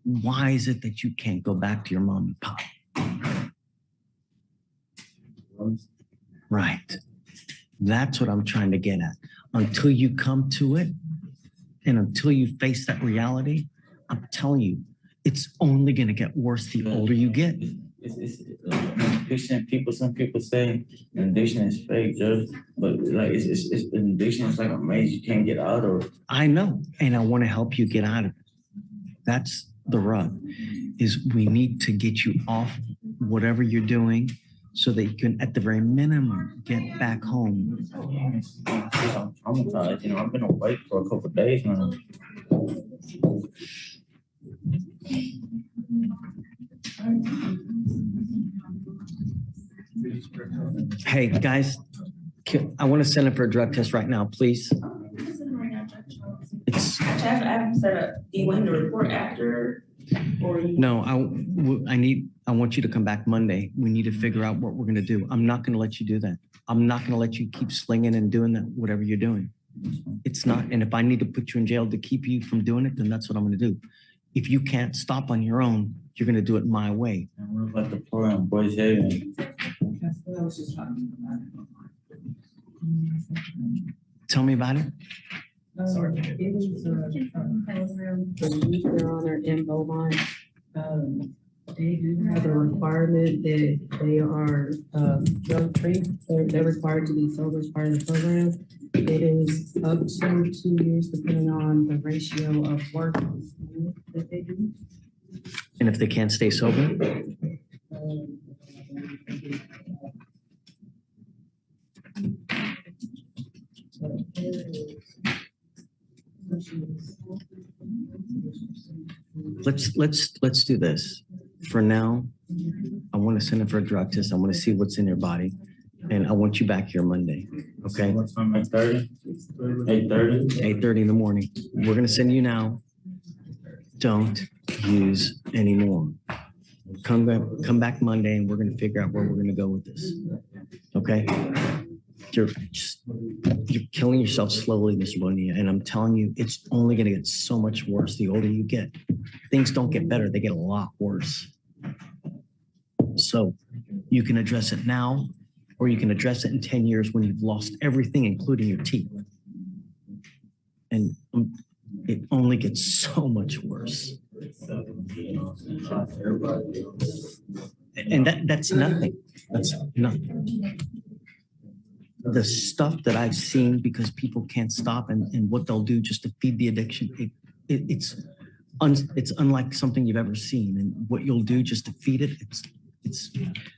[SPEAKER 9] Why is it that you can't go back to your mom and pop? Right. That's what I'm trying to get at. Until you come to it and until you face that reality, I'm telling you, it's only going to get worse the older you get.
[SPEAKER 2] Addiction, some people say addiction is fake, Judge, but like it's addiction is like a maze you can't get out of.
[SPEAKER 9] I know, and I want to help you get out of it. That's the rub, is we need to get you off whatever you're doing so that you can, at the very minimum, get back home.
[SPEAKER 2] I'm traumatized, you know, I've been awake for a couple of days now.
[SPEAKER 9] Hey, guys, I want to send him for a drug test right now, please. It's
[SPEAKER 5] I haven't set up. Do you want him to report after? Or
[SPEAKER 9] no, I want you to come back Monday. We need to figure out what we're going to do. I'm not going to let you do that. I'm not going to let you keep slinging and doing that, whatever you're doing. It's not. And if I need to put you in jail to keep you from doing it, then that's what I'm going to do. If you can't stop on your own, you're going to do it my way.
[SPEAKER 2] And what about the poor and boys haven?
[SPEAKER 5] That's what I was just talking about.
[SPEAKER 9] Tell me about it.
[SPEAKER 17] It is a program for youth, Your Honor, in Beaumont. They do have a requirement that they are drug free. They're required to be sober as part of the program. It is up to 2 years depending on the ratio of work that they do.
[SPEAKER 9] And if they can't stay sober? Let's do this. For now, I want to send it for a drug test. I want to see what's in your body. And I want you back here Monday. Okay?
[SPEAKER 2] What time? 8:30? 8:30?
[SPEAKER 9] 8:30 in the morning. We're going to send you now. Don't use anymore. Come back Monday and we're going to figure out where we're going to go with this. Okay? You're killing yourself slowly, Mr. Bonilla. And I'm telling you, it's only going to get so much worse the older you get. Things don't get better. They get a lot worse. So you can address it now, or you can address it in 10 years when you've lost everything, including your teeth. And it only gets so much worse. And that's nothing. That's nothing. The stuff that I've seen because people can't stop and what they'll do just to feed the addiction, it's unlike something you've ever seen. And what you'll do just to feed it, it's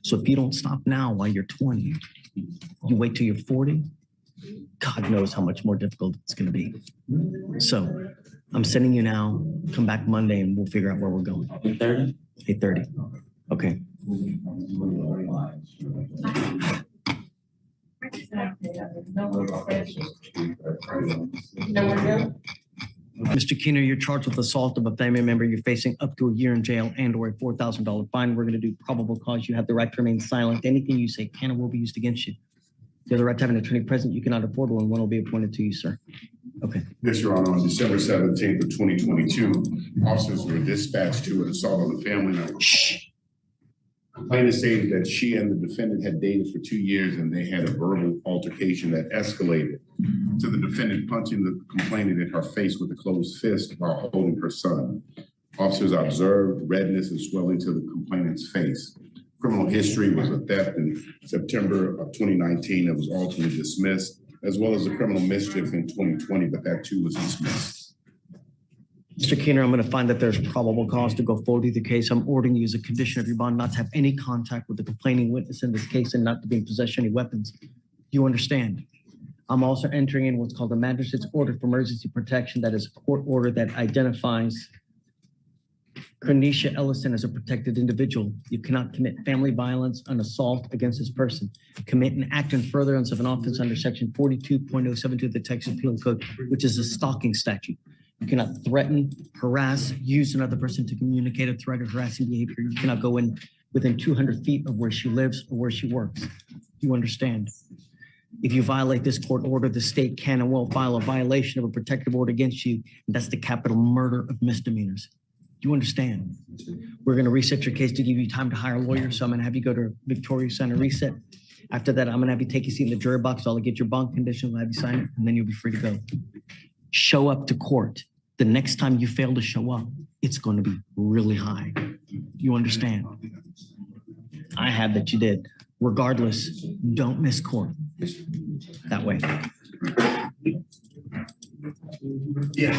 [SPEAKER 9] so if you don't stop now while you're 20, you wait till you're 40, God knows how much more difficult it's going to be. So I'm sending you now. Come back Monday and we'll figure out where we're going.
[SPEAKER 2] 8:30?
[SPEAKER 9] 8:30. Okay. Mr. Keener, you're charged with assault of a family member. You're facing up to a year in jail and or a $4,000 fine. We're going to do probable cause. You have the right to remain silent. Anything you say can and will be used against you. You have the right to have an attorney present. You cannot afford one. One will be appointed to you, sir. Okay.
[SPEAKER 10] Yes, Your Honor. On December 17th of 2022, officers were dispatched to an assault on a family member.
[SPEAKER 9] Shh.
[SPEAKER 10] Complainant stated that she and the defendant had dated for 2 years and they had a verbal altercation that escalated to the defendant punching the complainant in her face with a closed fist while holding her son. Officers observed redness and swelling to the complainant's face. Criminal history was a theft in September of 2019 that was ultimately dismissed, as well as a criminal mischief in 2020, but that too was dismissed.
[SPEAKER 9] Mr. Keener, I'm going to find that there's probable cause to go forward with the case. I'm ordering you as a condition of your bond not to have any contact with the complaining witness in this case and not to be in possession of any weapons. Do you understand? I'm also entering in what's called a magistrate's order for emergency protection. That is a court order that identifies Cornelia Ellison as a protected individual. You cannot commit family violence, an assault against this person, commit an act in furtherance of an offense under section 42.072 of the Texas Penal Code, which is a stalking statute. You cannot threaten, harass, use another person to communicate a threat or harassing behavior. You cannot go in within 200 feet of where she lives or where she works. You understand? If you violate this court order, the state can and will file a violation of a protective order against you. And that's the capital murder of misdemeanors. Do you understand? We're going to reset your case to give you time to hire a lawyer. So I'm going to have you go to Victoria Center reset. After that, I'm going to have you take a seat in the jury box. I'll get your bond condition. We'll have you sign it, and then you'll be free to go. Show up to court. The next time you fail to show up, it's going to be really high. You understand? I have that you did. Regardless, don't miss court. That way.
[SPEAKER 18] Yeah.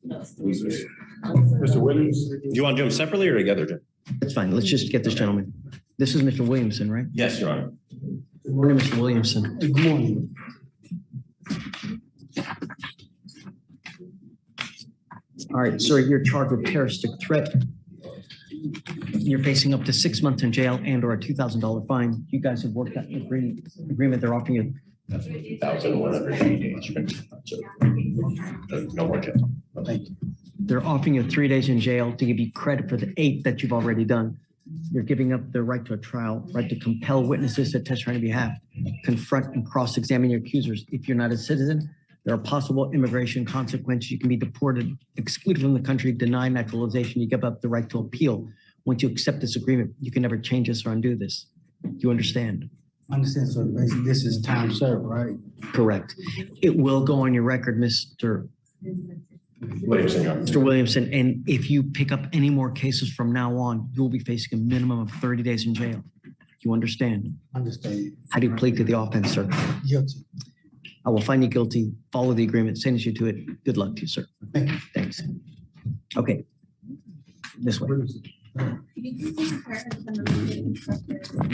[SPEAKER 18] Mr. Williams, do you want to do them separately or together, Jim?
[SPEAKER 9] That's fine. Let's just get this gentleman. This is Mr. Williamson, right?
[SPEAKER 18] Yes, Your Honor.
[SPEAKER 9] Good morning, Mr. Williamson.
[SPEAKER 7] Good morning.
[SPEAKER 9] All right, sir, you're charged with terroristic threat. You're facing up to 6 months in jail and or a $2,000 fine. You guys have worked out an agreement. They're offering you.
[SPEAKER 18] That's 1,180. No more jail.
[SPEAKER 9] Thank you. They're offering you 3 days in jail to give you credit for the 8 that you've already done. You're giving up the right to a trial, right to compel witnesses to testify on your behalf, confront and cross-examine your accusers. If you're not a citizen, there are possible immigration consequences. You can be deported, excluded from the country, denied naturalization. You give up the right to appeal. Once you accept this agreement, you can never change this or undo this. Do you understand?
[SPEAKER 7] I understand. So basically, this is time served, right?
[SPEAKER 9] Correct. It will go on your record, Mr.
[SPEAKER 18] Williamson.
[SPEAKER 9] Mr. Williamson, and if you pick up any more cases from now on, you'll be facing a minimum of 30 days in jail. Do you understand?
[SPEAKER 7] Understand.
[SPEAKER 9] How do you plead to the offense, sir?
[SPEAKER 7] Guilty.
[SPEAKER 9] I will find you guilty, follow the agreement, sentence you to it. Good luck to you, sir. Thanks. Okay. This way.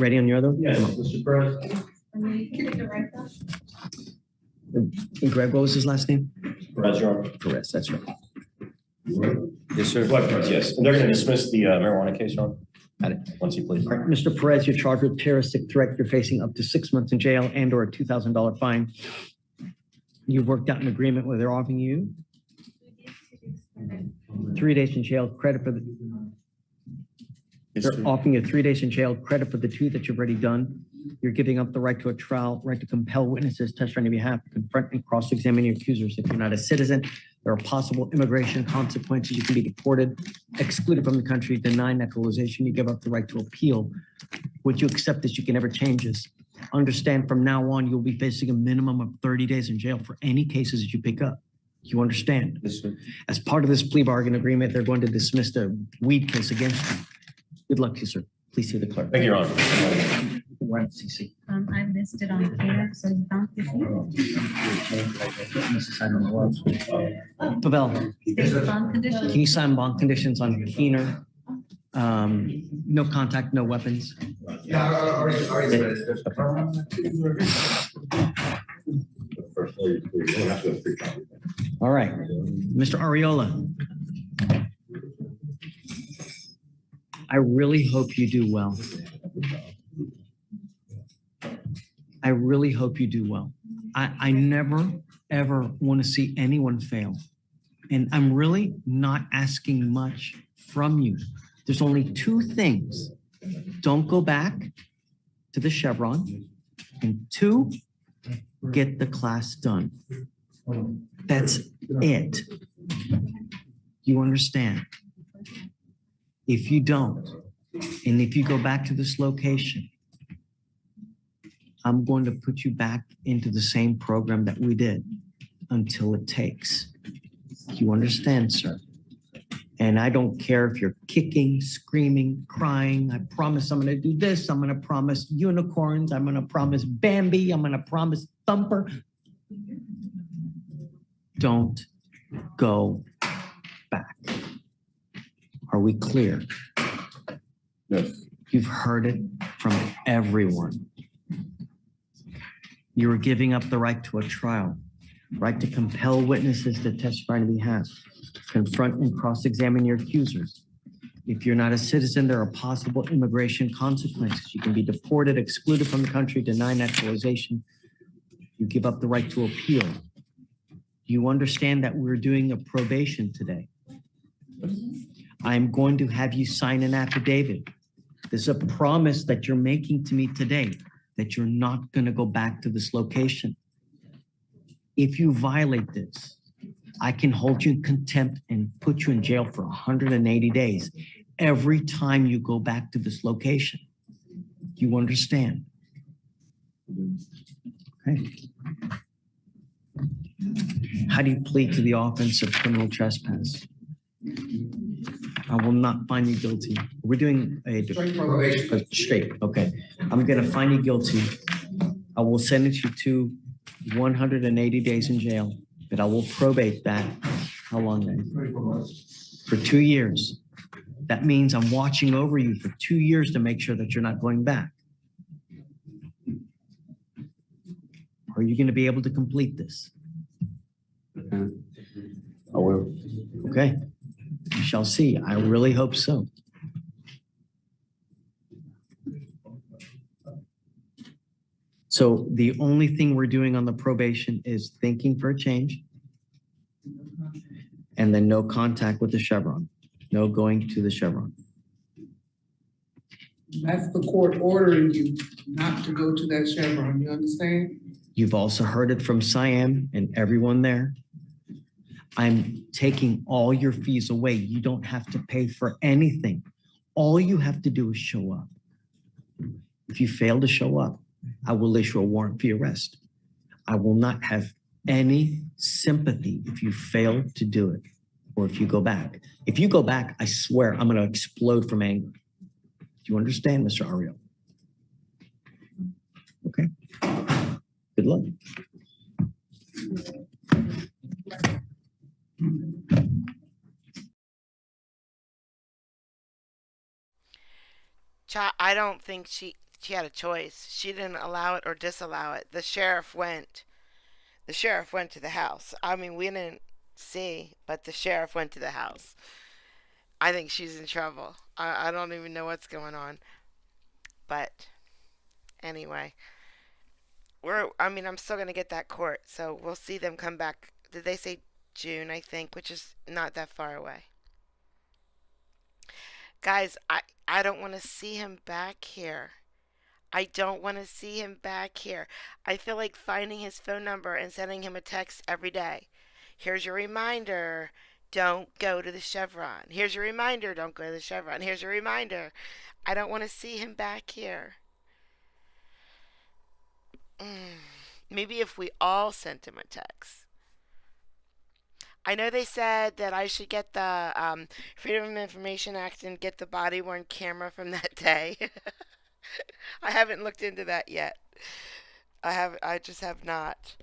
[SPEAKER 9] Ready on your other one?
[SPEAKER 18] Yes, Mr. President.
[SPEAKER 9] And Greg, what was his last name?
[SPEAKER 18] Perez, Your Honor.
[SPEAKER 9] Perez, that's right.
[SPEAKER 18] Yes, sir. Yes, and they're going to dismiss the marijuana case, Your Honor.
[SPEAKER 9] Got it.
[SPEAKER 18] Once you please.
[SPEAKER 9] All right, Mr. Perez, you're charged with terroristic threat. You're facing up to 6 months in jail and or a $2,000 fine. You've worked out an agreement where they're offering you 3 days in jail, credit for the. They're offering you 3 days in jail, credit for the 2 that you've already done. You're giving up the right to a trial, right to compel witnesses, testify on your behalf, confront and cross-examine your accusers. If you're not a citizen, there are possible immigration consequences. You can be deported, excluded from the country, denied naturalization. You give up the right to appeal. Would you accept this? You can never change this. Understand from now on, you'll be facing a minimum of 30 days in jail for any cases that you pick up. You understand?
[SPEAKER 18] Yes, sir.
[SPEAKER 9] As part of this plea bargain agreement, they're going to dismiss the weed case against you. Good luck to you, sir. Please see the clerk.
[SPEAKER 18] Thank you, Your Honor.
[SPEAKER 9] Right, CC.
[SPEAKER 13] I listed on here, so you found this.
[SPEAKER 9] Pavel,
[SPEAKER 13] Bond conditions?
[SPEAKER 9] can you sign bond conditions on Keener? No contact, no weapons.
[SPEAKER 20] Yeah, I already read it.
[SPEAKER 9] All right, Mr. Ariola. I really hope you do well. I really hope you do well. I never, ever want to see anyone fail. And I'm really not asking much from you. There's only 2 things. Don't go back to the Chevron. And 2, get the class done. That's it. You understand? If you don't, And if you go back to this location, I'm going to put you back into the same program that we did until it takes. You understand, sir? And I don't care if you're kicking, screaming, crying. I promise I'm going to do this. I'm going to promise unicorns. I'm going to promise Bambi. I'm going to promise Thumper. Don't go back. Are we clear?
[SPEAKER 10] Yes.
[SPEAKER 9] You've heard it from everyone. You are giving up the right to a trial, right to compel witnesses to testify on behalf, confront and cross-examine your accusers. If you're not a citizen, there are possible immigration consequences. You can be deported, excluded from the country, denied naturalization. You give up the right to appeal. You understand that we're doing a probation today. I'm going to have you sign an affidavit. There's a promise that you're making to me today that you're not going to go back to this location. If you violate this, I can hold you in contempt and put you in jail for 180 days every time you go back to this location. You understand? Okay. How do you plead to the offense of criminal trespass? I will not find you guilty. We're doing a straight. Okay. I'm going to find you guilty. I will sentence you to 180 days in jail, but I will probate that. How long then? For 2 years. That means I'm watching over you for 2 years to make sure that you're not going back. Are you going to be able to complete this?
[SPEAKER 12] I will.
[SPEAKER 9] Okay. We shall see. I really hope so. So the only thing we're doing on the probation is thinking for a change, and then no contact with the Chevron, no going to the Chevron.
[SPEAKER 7] That's the court ordering you not to go to that Chevron, you understand?
[SPEAKER 9] You've also heard it from Siam and everyone there. I'm taking all your fees away. You don't have to pay for anything. All you have to do is show up. If you fail to show up, I will issue a warrant for your arrest. I will not have any sympathy if you fail to do it or if you go back. If you go back, I swear I'm going to explode from anger. Do you understand, Mr. Ariel? Okay. Good luck.
[SPEAKER 1] I don't think she had a choice. She didn't allow it or disallow it. The sheriff went. The sheriff went to the house. I mean, we didn't see, but the sheriff went to the house. I think she's in trouble. I don't even know what's going on. But anyway, I'm still gonna get that court, so we'll see them come back. Did they say June? I think, which is not that far away. Guys, I don't want to see him back here. I don't want to see him back here. I feel like finding his phone number and sending him a text every day. Here's your reminder. Don't go to the Chevron. Here's your reminder. Don't go to the Chevron. Here's your reminder. I don't want to see him back here. Maybe if we all sent him a text. I know they said that I should get the Freedom of Information Act and get the body-worn camera from that day. I haven't looked into that yet. I just have not.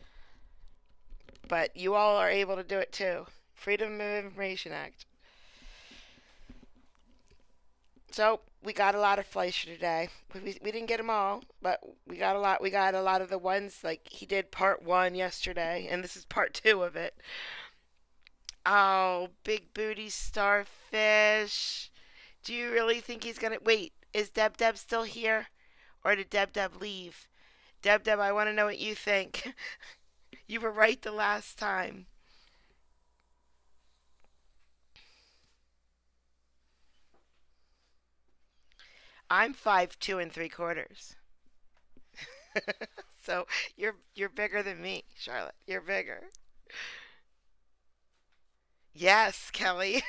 [SPEAKER 1] But you all are able to do it too. Freedom of Information Act. So we got a lot of Fleischer today. We didn't get them all, but we got a lot. We got a lot of the ones, like he did part 1 yesterday, and this is part 2 of it. Oh, big booty starfish. Do you really think he's gonna wait? Is Deb still here? Or did Deb leave? Deb, I want to know what you think. You were right the last time. I'm 5'2" 3/4. So you're bigger than me, Charlotte. You're bigger. Yes, Kelly.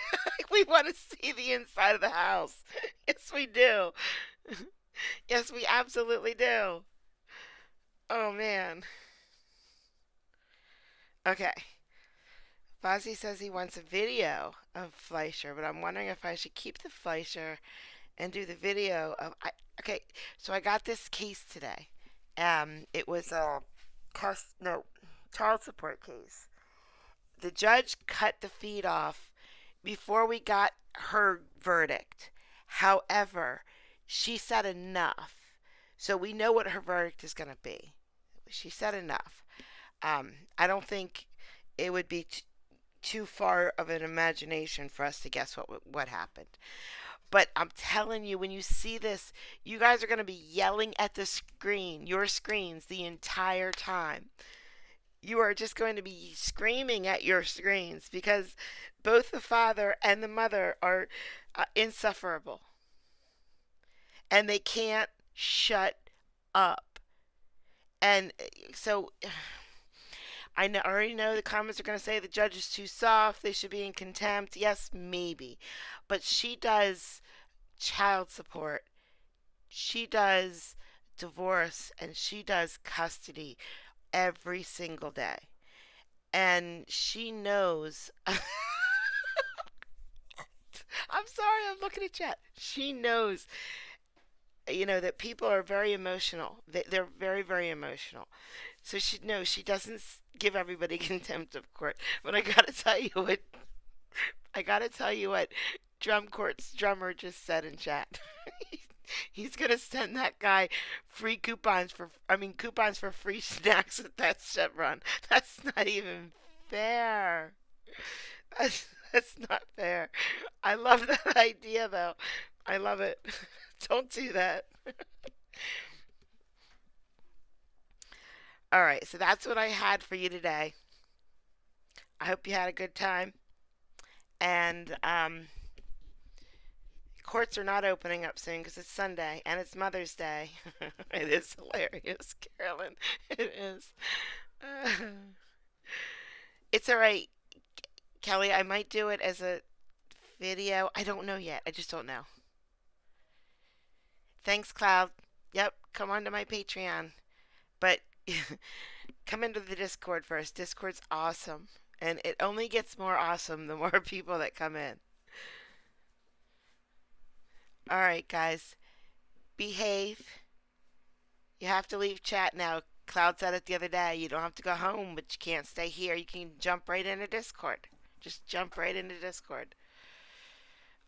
[SPEAKER 1] We want to see the inside of the house. Yes, we do. Yes, we absolutely do. Oh, man. Okay. Fozzie says he wants a video of Fleischer, but I'm wondering if I should keep the Fleischer and do the video of. Okay, so I got this case today. It was a child support case. The judge cut the feed off before we got her verdict. However, she said enough, so we know what her verdict is going to be. She said enough. I don't think it would be too far of an imagination for us to guess what happened. But I'm telling you, when you see this, you guys are going to be yelling at the screen, your screens, the entire time. You are just going to be screaming at your screens because both the father and the mother are insufferable. And they can't shut up. And so I already know the comments are going to say the judge is too soft, they should be in contempt. Yes, maybe. But she does child support, she does divorce, and she does custody every single day. And she knows. I'm sorry, I'm looking at chat. She knows, that people are very emotional. They're very, very emotional. So she knows she doesn't give everybody contempt of court. But I gotta tell you what Drum Court's drummer just said in chat. He's gonna send that guy coupons for free snacks at that run. That's not even fair. That's not fair. I love that idea though. I love it. Don't do that. All right, so that's what I had for you today. I hope you had a good time. And courts are not opening up soon because it's Sunday and it's Mother's Day. It is hilarious, Carolyn. It is. It's all right, Kelly. I might do it as a video. I don't know yet. I just don't know. Thanks, Cloud. Yep, come on to my Patreon. But come into the Discord first. Discord's awesome. And it only gets more awesome the more people that come in. Alright, guys. Behave. You have to leave chat now. Cloud said it the other day. You don't have to go home, but you can't stay here. You can jump right into Discord. Just jump right into Discord.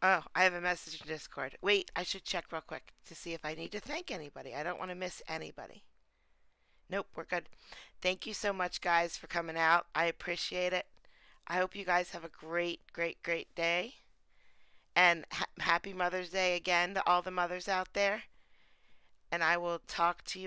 [SPEAKER 1] Oh, I have a message in Discord. Wait, I should check real quick to see if I need to thank anybody. I don't want to miss anybody. Nope, we're good. Thank you so much, guys, for coming out. I appreciate it. I hope you guys have a great, great, great day. And happy Mother's Day again to all the mothers out there. And I will talk to you